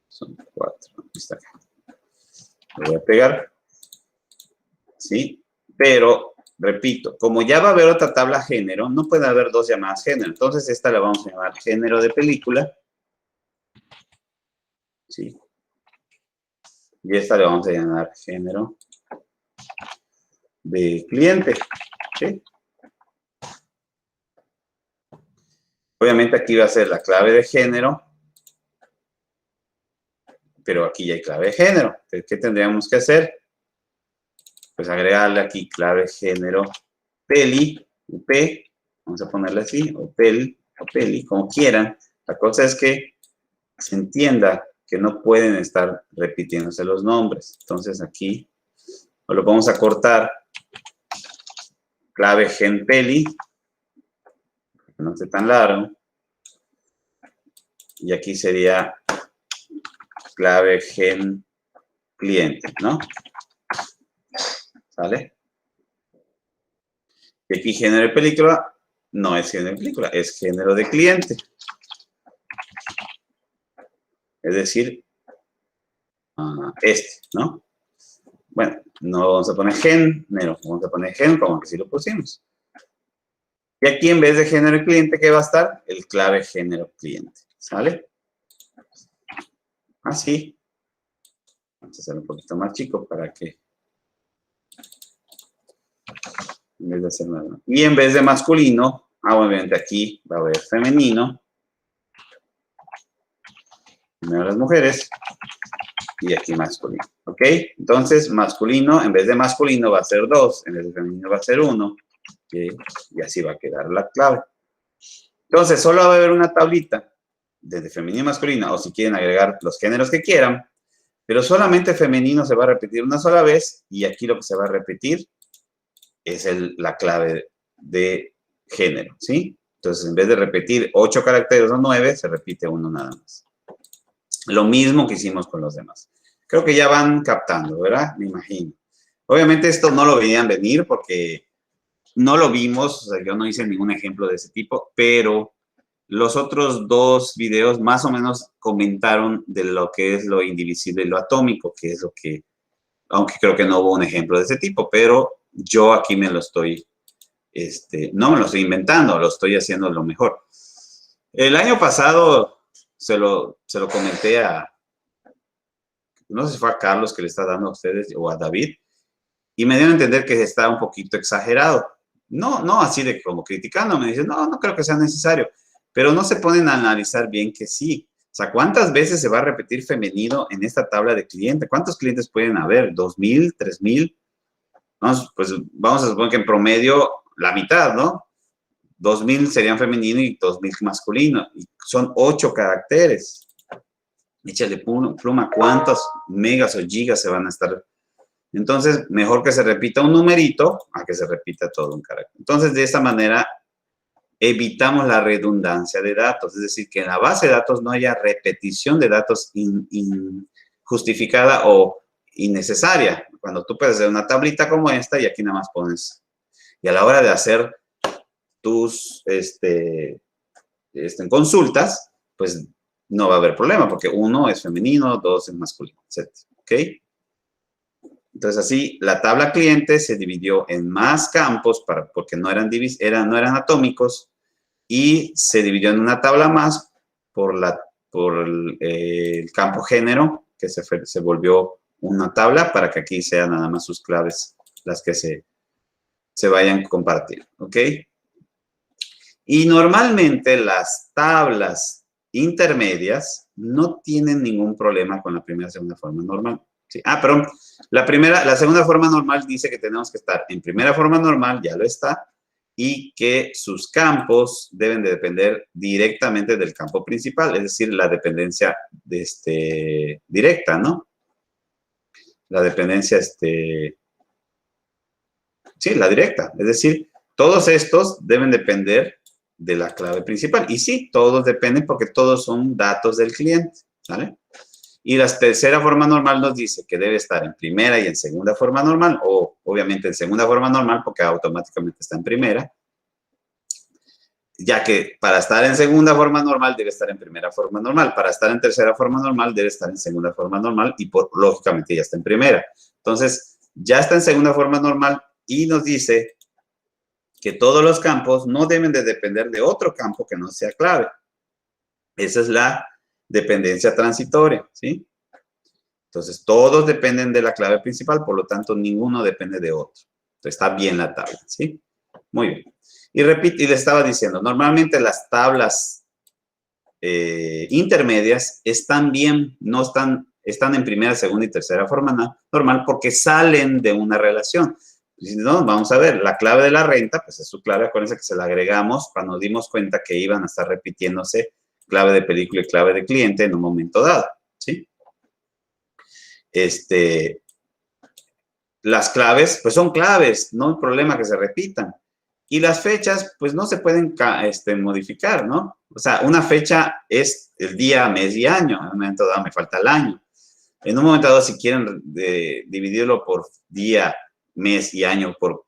Son 4. Está acá. Lo voy a pegar. ¿Sí? Pero, repito, como ya va a haber otra tabla género, no puede haber dos llamadas género. Entonces, esta la vamos a llamar género de película. ¿Sí? Y esta le vamos a llamar género de cliente. ¿Sí? Obviamente aquí va a ser la clave de género, pero aquí ya hay clave de género. ¿Qué tendríamos que hacer? Pues agregarle aquí clave género peli, p, vamos a ponerle así, o peli, como quieran. La cosa es que se entienda que no pueden estar repitiéndose los nombres. Entonces aquí lo vamos a cortar clave gen peli, que no esté tan largo. Y aquí sería clave gen cliente, ¿no? ¿Sale? Y aquí género de película no es género de película, es género de cliente. Es decir, ¿no? Bueno, no vamos a poner género, vamos a poner gen como que sí lo pusimos. Y aquí en vez de género de cliente, ¿qué va a estar? El clave género cliente, ¿sale? Así. Vamos a hacerlo un poquito más chico para que... En vez de hacer nada. Y en vez de masculino, obviamente aquí va a haber femenino. Primero las mujeres. Y aquí masculino, ¿ok? Entonces, masculino, en vez de masculino va a ser 2, en vez de femenino va a ser 1. ¿Okay? Y así va a quedar la clave. Entonces, solo va a haber una tablita de femenino y masculino, o si quieren agregar los géneros que quieran, pero solamente femenino se va a repetir una sola vez, y aquí lo que se va a repetir es la clave de género, ¿sí? Entonces, en vez de repetir 8 caracteres o 9, se repite uno nada más. Lo mismo que hicimos con los demás. Creo que ya van captando, ¿verdad? Me imagino. Obviamente esto no lo veían venir porque no lo vimos, o sea, yo no hice ningún ejemplo de ese tipo, pero los otros dos videos más o menos comentaron de lo que es lo indivisible y lo atómico, que es lo que, aunque creo que no hubo un ejemplo de ese tipo, pero yo aquí me lo estoy, no me lo estoy inventando, lo estoy haciendo lo mejor. El año pasado se lo comenté no sé si fue a Carlos que le está dando a ustedes o a David, y me dieron a entender que está un poquito exagerado. No así de como criticando, me dicen, no creo que sea necesario, pero no se ponen a analizar bien que sí. O sea, ¿cuántas veces se va a repetir femenino en esta tabla de cliente? ¿Cuántos clientes pueden haber? ¿2,000? ¿3,000? Pues vamos a suponer que en promedio la mitad, ¿no? 2,000 serían femenino y 2,000 masculino. Y son 8 caracteres. Échale pluma, ¿cuántos megas o gigas se van a estar? Entonces, mejor que se repita un numerito a que se repita todo un carácter. Entonces, de esta manera, evitamos la redundancia de datos. Es decir, que en la base de datos no haya repetición de datos injustificada o innecesaria. Cuando tú puedes hacer una tablita como esta y aquí nada más pones. Y a la hora de hacer tus consultas, pues no va a haber problema porque 1 es femenino, 2 es masculino, etc. ¿Ok? Entonces, así, la tabla cliente se dividió en más campos porque no eran atómicos y se dividió en una tabla más por el campo género, que se volvió una tabla para que aquí sean nada más sus claves las que se vayan a compartir. ¿Ok? Y normalmente las tablas intermedias no tienen ningún problema con la primera y segunda forma normal. Sí. Perdón. La segunda forma normal dice que tenemos que estar en primera forma normal, ya lo está, y que sus campos deben de depender directamente del campo principal, es decir, la dependencia directa, ¿no? La dependencia, sí, la directa, es decir, todos estos deben depender de la clave principal. Y sí, todos dependen porque todos son datos del cliente, ¿vale? Y la tercera forma normal nos dice que debe estar en primera y en segunda forma normal, o obviamente en segunda forma normal porque automáticamente está en primera. ya que para estar en segunda forma normal debe estar en primera forma normal, para estar en tercera forma normal debe estar en segunda forma normal y lógicamente ya está en primera. Entonces, ya está en segunda forma normal y nos dice que todos los campos no deben de depender de otro campo que no sea clave. Esa es la dependencia transitoria, ¿sí? Entonces, todos dependen de la clave principal, por lo tanto, ninguno depende de otro. Entonces, está bien la tabla, ¿sí? Muy bien. Y repito, y le estaba diciendo, normalmente las tablas intermedias están bien, no están en primera, segunda y tercera forma normal porque salen de una relación. Si no, vamos a ver, la clave de la renta, pues es su clave, acuérdense que se la agregamos cuando nos dimos cuenta que iban a estar repitiéndose clave de película y clave de cliente en un momento dado, ¿sí? Las claves, pues son claves, no hay problema que se repitan. Y las fechas, pues no se pueden modificar, ¿no? O sea, una fecha es el día, mes y año. En un momento dado me falta el año. En un momento dado, si quieren dividirlo por día, mes y año, por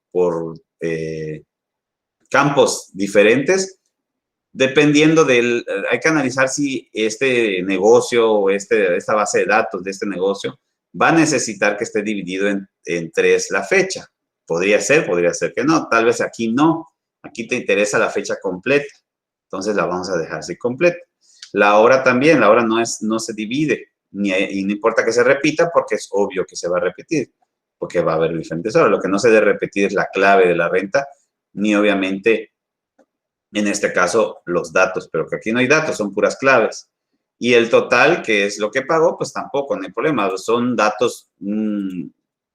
campos diferentes, dependiendo del, hay que analizar si este negocio o esta base de datos de este negocio va a necesitar que esté dividido en 3 la fecha. Podría ser que no. Tal vez aquí no. Aquí te interesa la fecha completa. Entonces la vamos a dejar así completa. La hora también. La hora no se divide. Y no importa que se repita porque es obvio que se va a repetir. Porque va a haber diferentes horas. Lo que no se debe repetir es la clave de la renta. Ni obviamente, en este caso, los datos. Pero que aquí no hay datos. Son puras claves. Y el total, que es lo que pagó, pues tampoco, no hay problema. Son datos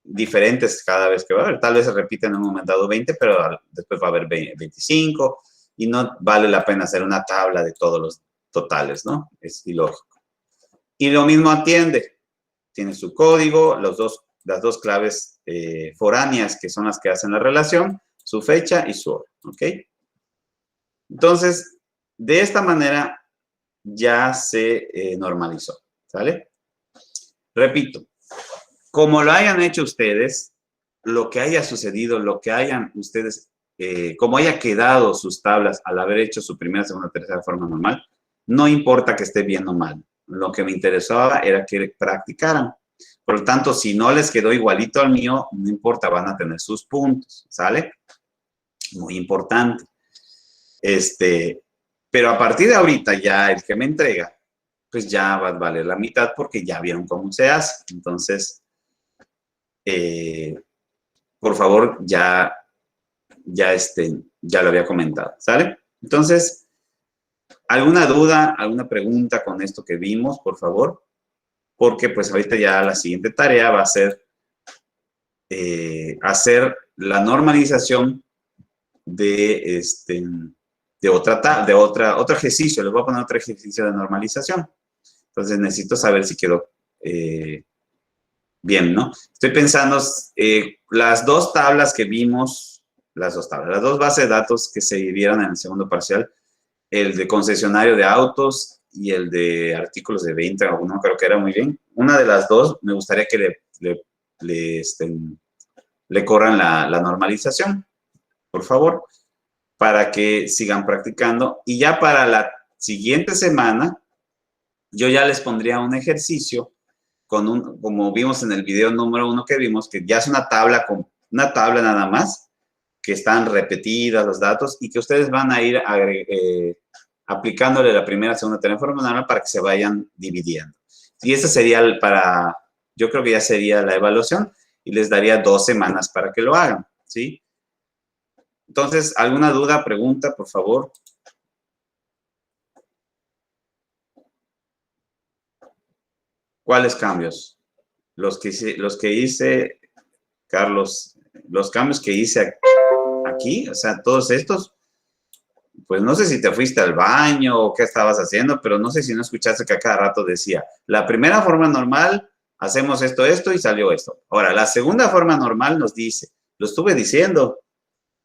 diferentes cada vez que va a haber. Tal vez se repite en un momento dado 20, pero después va a haber 25 y no vale la pena hacer una tabla de todos los totales, ¿no? Es ilógico. Y lo mismo atiende. Tiene su código, las dos claves foráneas que son las que hacen la relación, su fecha y su hora, ¿ok? Entonces, de esta manera ya se normalizó, ¿sale? Repito, como lo hayan hecho ustedes, lo que haya sucedido, lo que hayan ustedes, como haya quedado sus tablas al haber hecho su primera, segunda, tercera forma normal, no importa que esté bien o mal. Lo que me interesaba era que practicaran. Por lo tanto, si no les quedó igualito al mío, no importa, van a tener sus puntos, ¿sale? Muy importante. Pero a partir de ahorita ya el que me entrega, pues ya va a valer la mitad porque ya vieron cómo se hace. Entonces, por favor, ya lo había comentado, ¿sale? Entonces, ¿alguna duda, alguna pregunta con esto que vimos, por favor? Porque pues ahorita ya la siguiente tarea va a ser hacer la normalización de otro ejercicio. Les voy a poner otro ejercicio de normalización. Entonces necesito saber si quedó bien, ¿no? Estoy pensando, las dos tablas que vimos, las dos bases de datos que se vieron en el segundo parcial, el de concesionario de autos y el de artículos de venta, no creo que era muy bien. Una de las dos me gustaría que le corran la normalización, por favor, para que sigan practicando. Y ya para la siguiente semana, yo ya les pondría un ejercicio como vimos en el video número 1 que vimos, que ya es una tabla nada más, que están repetidas los datos y que ustedes van a ir aplicándole la primera, segunda, tercera forma normal para que se vayan dividiendo. Y ese sería yo creo que ya sería la evaluación y les daría 2 semanas para que lo hagan, ¿sí? Entonces, ¿alguna duda, pregunta, por favor? ¿Cuáles cambios? Los que hice, Carlos, los cambios que hice aquí, o sea, todos estos, pues no sé si te fuiste al baño o qué estabas haciendo, pero no sé si no escuchaste que a cada rato decía, la primera forma normal, hacemos esto y salió esto. Ahora, la segunda forma normal nos dice, lo estuve diciendo.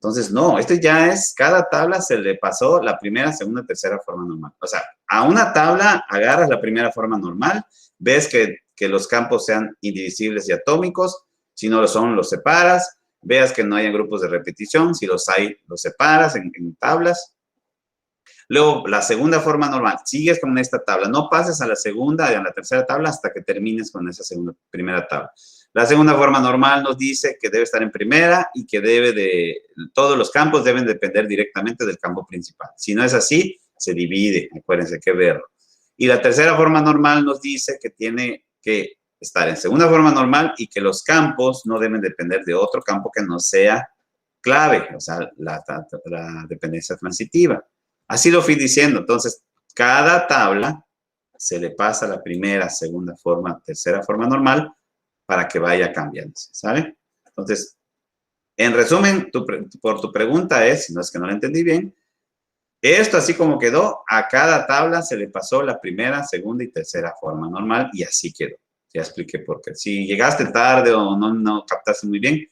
Entonces, no, esto ya es, cada tabla se le pasó la primera, segunda, tercera forma normal. O sea, a una tabla agarras la primera forma normal, ves que los campos sean indivisibles y atómicos, si no lo son, los separas, veas que no haya grupos de repetición, si los hay, los separas en tablas, Luego, la segunda forma normal, sigues con esta tabla. No pases a la segunda y a la tercera tabla hasta que termines con esa primera tabla. La segunda forma normal nos dice que debe estar en primera y que todos los campos deben depender directamente del campo principal. Si no es así, se divide. Acuérdense que verlo. Y la tercera forma normal nos dice que tiene que estar en segunda forma normal y que los campos no deben depender de otro campo que no sea clave, o sea, la dependencia transitiva. Así lo fui diciendo. Entonces, cada tabla se le pasa a la primera, segunda forma, tercera forma normal para que vaya cambiándose, ¿sabe? Entonces, en resumen, por tu pregunta es, si no es que no la entendí bien, esto así como quedó, a cada tabla se le pasó la primera, segunda y tercera forma normal y así quedó. Ya expliqué por qué. Si llegaste tarde o no captaste muy bien,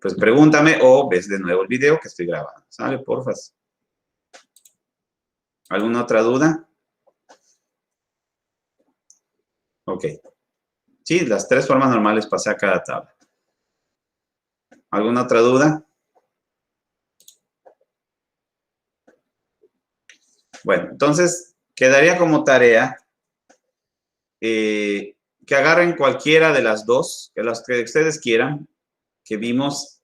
pues pregúntame o ves de nuevo el video que estoy grabando. ¿Sale? Porfa. ¿Alguna otra duda? Ok. Sí, las tres formas normales pasé a cada tabla. ¿Alguna otra duda? Bueno, entonces quedaría como tarea que agarren cualquiera de las dos, que las que ustedes quieran, que vimos.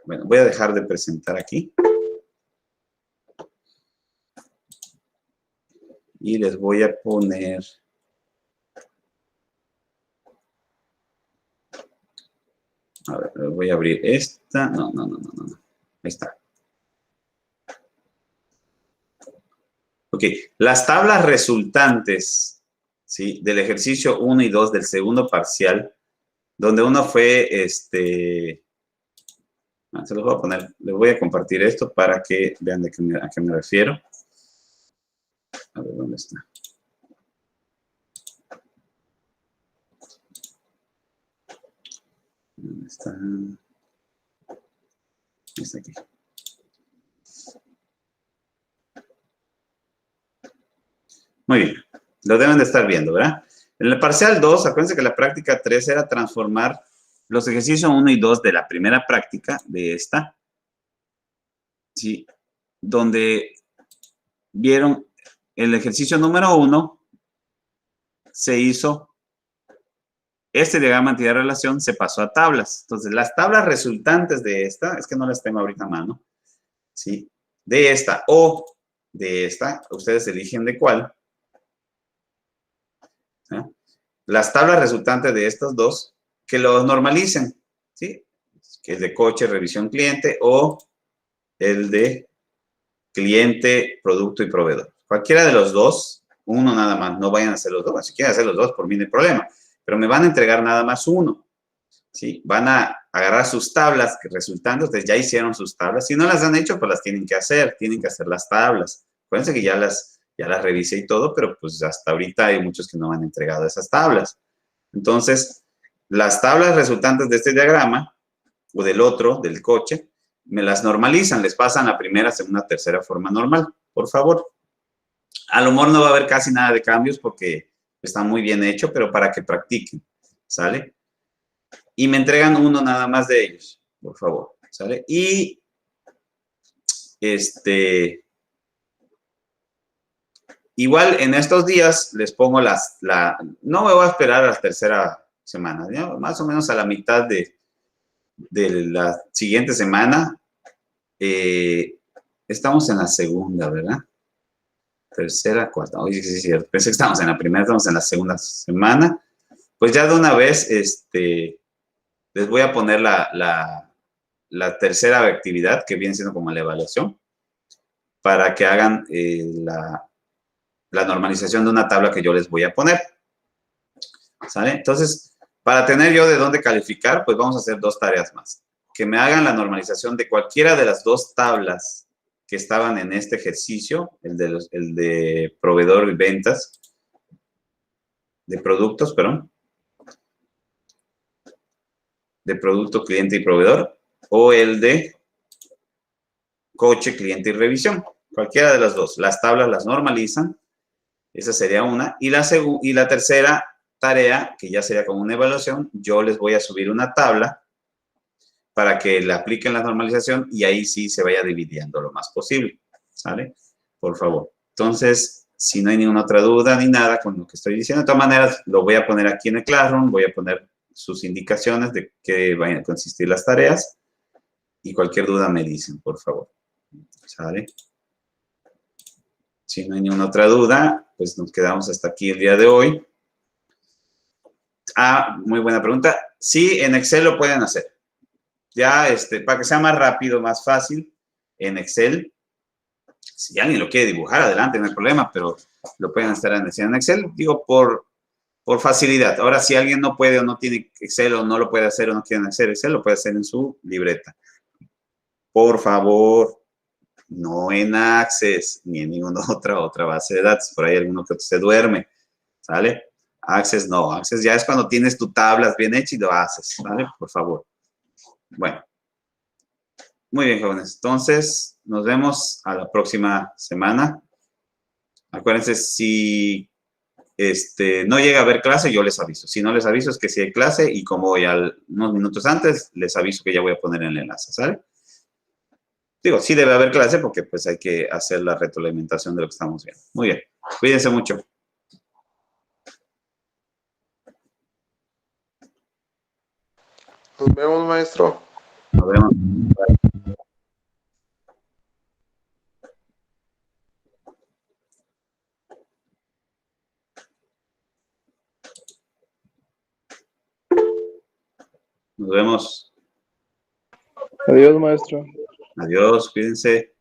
Bueno, voy a dejar de presentar aquí. Y les voy a poner... A ver, voy a abrir esta. No. Ahí está. Ok, las tablas resultantes, ¿sí?, del ejercicio 1 y 2 del segundo parcial, donde uno fue, se los voy a poner, les voy a compartir esto para que vean a qué me refiero. A ver, ¿dónde está? ¿Dónde está? Está aquí. Muy bien, lo deben de estar viendo, ¿verdad? En el parcial 2, acuérdense que la práctica 3 era transformar los ejercicios 1 y 2 de la primera práctica, de esta, ¿sí?, donde vieron el ejercicio número 1, se hizo, este diagrama de entidad de relación se pasó a tablas. Entonces, las tablas resultantes de esta, es que no las tengo ahorita a mano, ¿sí?, de esta o de esta, ustedes eligen de cuál. ¿Sí? Las tablas resultantes de estos dos, que los normalicen, ¿sí?, que es de coche, revisión cliente, o el de cliente, producto y proveedor. Cualquiera de los dos, uno nada más, no vayan a hacer los dos. Si quieren hacer los dos, por mí no hay problema, pero me van a entregar nada más uno, ¿sí? Van a agarrar sus tablas resultantes, ustedes ya hicieron sus tablas. Si no las han hecho, pues las tienen que hacer las tablas. Acuérdense que ya las revisé y todo, pero pues hasta ahorita hay muchos que no han entregado esas tablas. Entonces, las tablas resultantes de este diagrama, o del otro, del coche, me las normalizan, les pasan la primera, segunda, tercera forma normal, por favor. A lo mejor no va a haber casi nada de cambios porque está muy bien hecho, pero para que practiquen, ¿sale? Y me entregan uno nada más de ellos, por favor, ¿sale? Y, igual en estos días les pongo no me voy a esperar a la tercera semana, ¿ya? Más o menos a la mitad de la siguiente semana. Estamos en la segunda, ¿verdad? Tercera, cuarta. Oye, sí, sí, pensé que estamos en la primera, estamos en la segunda semana. Pues ya de una vez, les voy a poner la tercera actividad, que viene siendo como la evaluación, para que hagan la normalización de una tabla que yo les voy a poner. ¿Sale? Entonces, para tener yo de dónde calificar, pues vamos a hacer dos tareas más. Que me hagan la normalización de cualquiera de las dos tablas que estaban en este ejercicio, el de proveedor y ventas, de productos, perdón, de producto, cliente y proveedor, o el de coche, cliente y revisión. Cualquiera de las dos. Las tablas las normalizan. Esa sería una. Y la tercera tarea, que ya sería como una evaluación, yo les voy a subir una tabla para que le apliquen la normalización y ahí sí se vaya dividiendo lo más posible, ¿sale? por favor. Entonces, si no hay ninguna otra duda ni nada con lo que estoy diciendo, de todas maneras, lo voy a poner aquí en el Classroom, voy a poner sus indicaciones de qué van a consistir las tareas y cualquier duda me dicen, por favor. ¿Sale? Si no hay ninguna otra duda, pues nos quedamos hasta aquí el día de hoy. Ah, muy buena pregunta. Sí, en Excel lo pueden hacer. Ya, para que sea más rápido, más fácil, en Excel, si alguien lo quiere dibujar, adelante, no hay problema, pero lo pueden estar haciendo en Excel, digo, por facilidad. Ahora, si alguien no puede o no tiene Excel o no lo puede hacer o no quiere hacer Excel, lo puede hacer en su libreta. Por favor, no en Access ni en ninguna otra base de datos. Por ahí alguno que se duerme, ¿sale? Access no, Access ya es cuando tienes tu tablas bien hecha y lo haces, ¿vale? Por favor. Bueno. Muy bien, jóvenes. Entonces, nos vemos a la próxima semana. Acuérdense, si no llega a haber clase, yo les aviso. Si no les aviso, es que si hay clase y como voy unos minutos antes, les aviso que ya voy a poner el enlace, ¿sale? Digo, sí debe haber clase porque pues hay que hacer la retroalimentación de lo que estamos viendo. Muy bien. Cuídense mucho. Nos vemos, maestro. Nos vemos. Bye. Nos vemos. Adiós, maestro. Adiós, cuídense.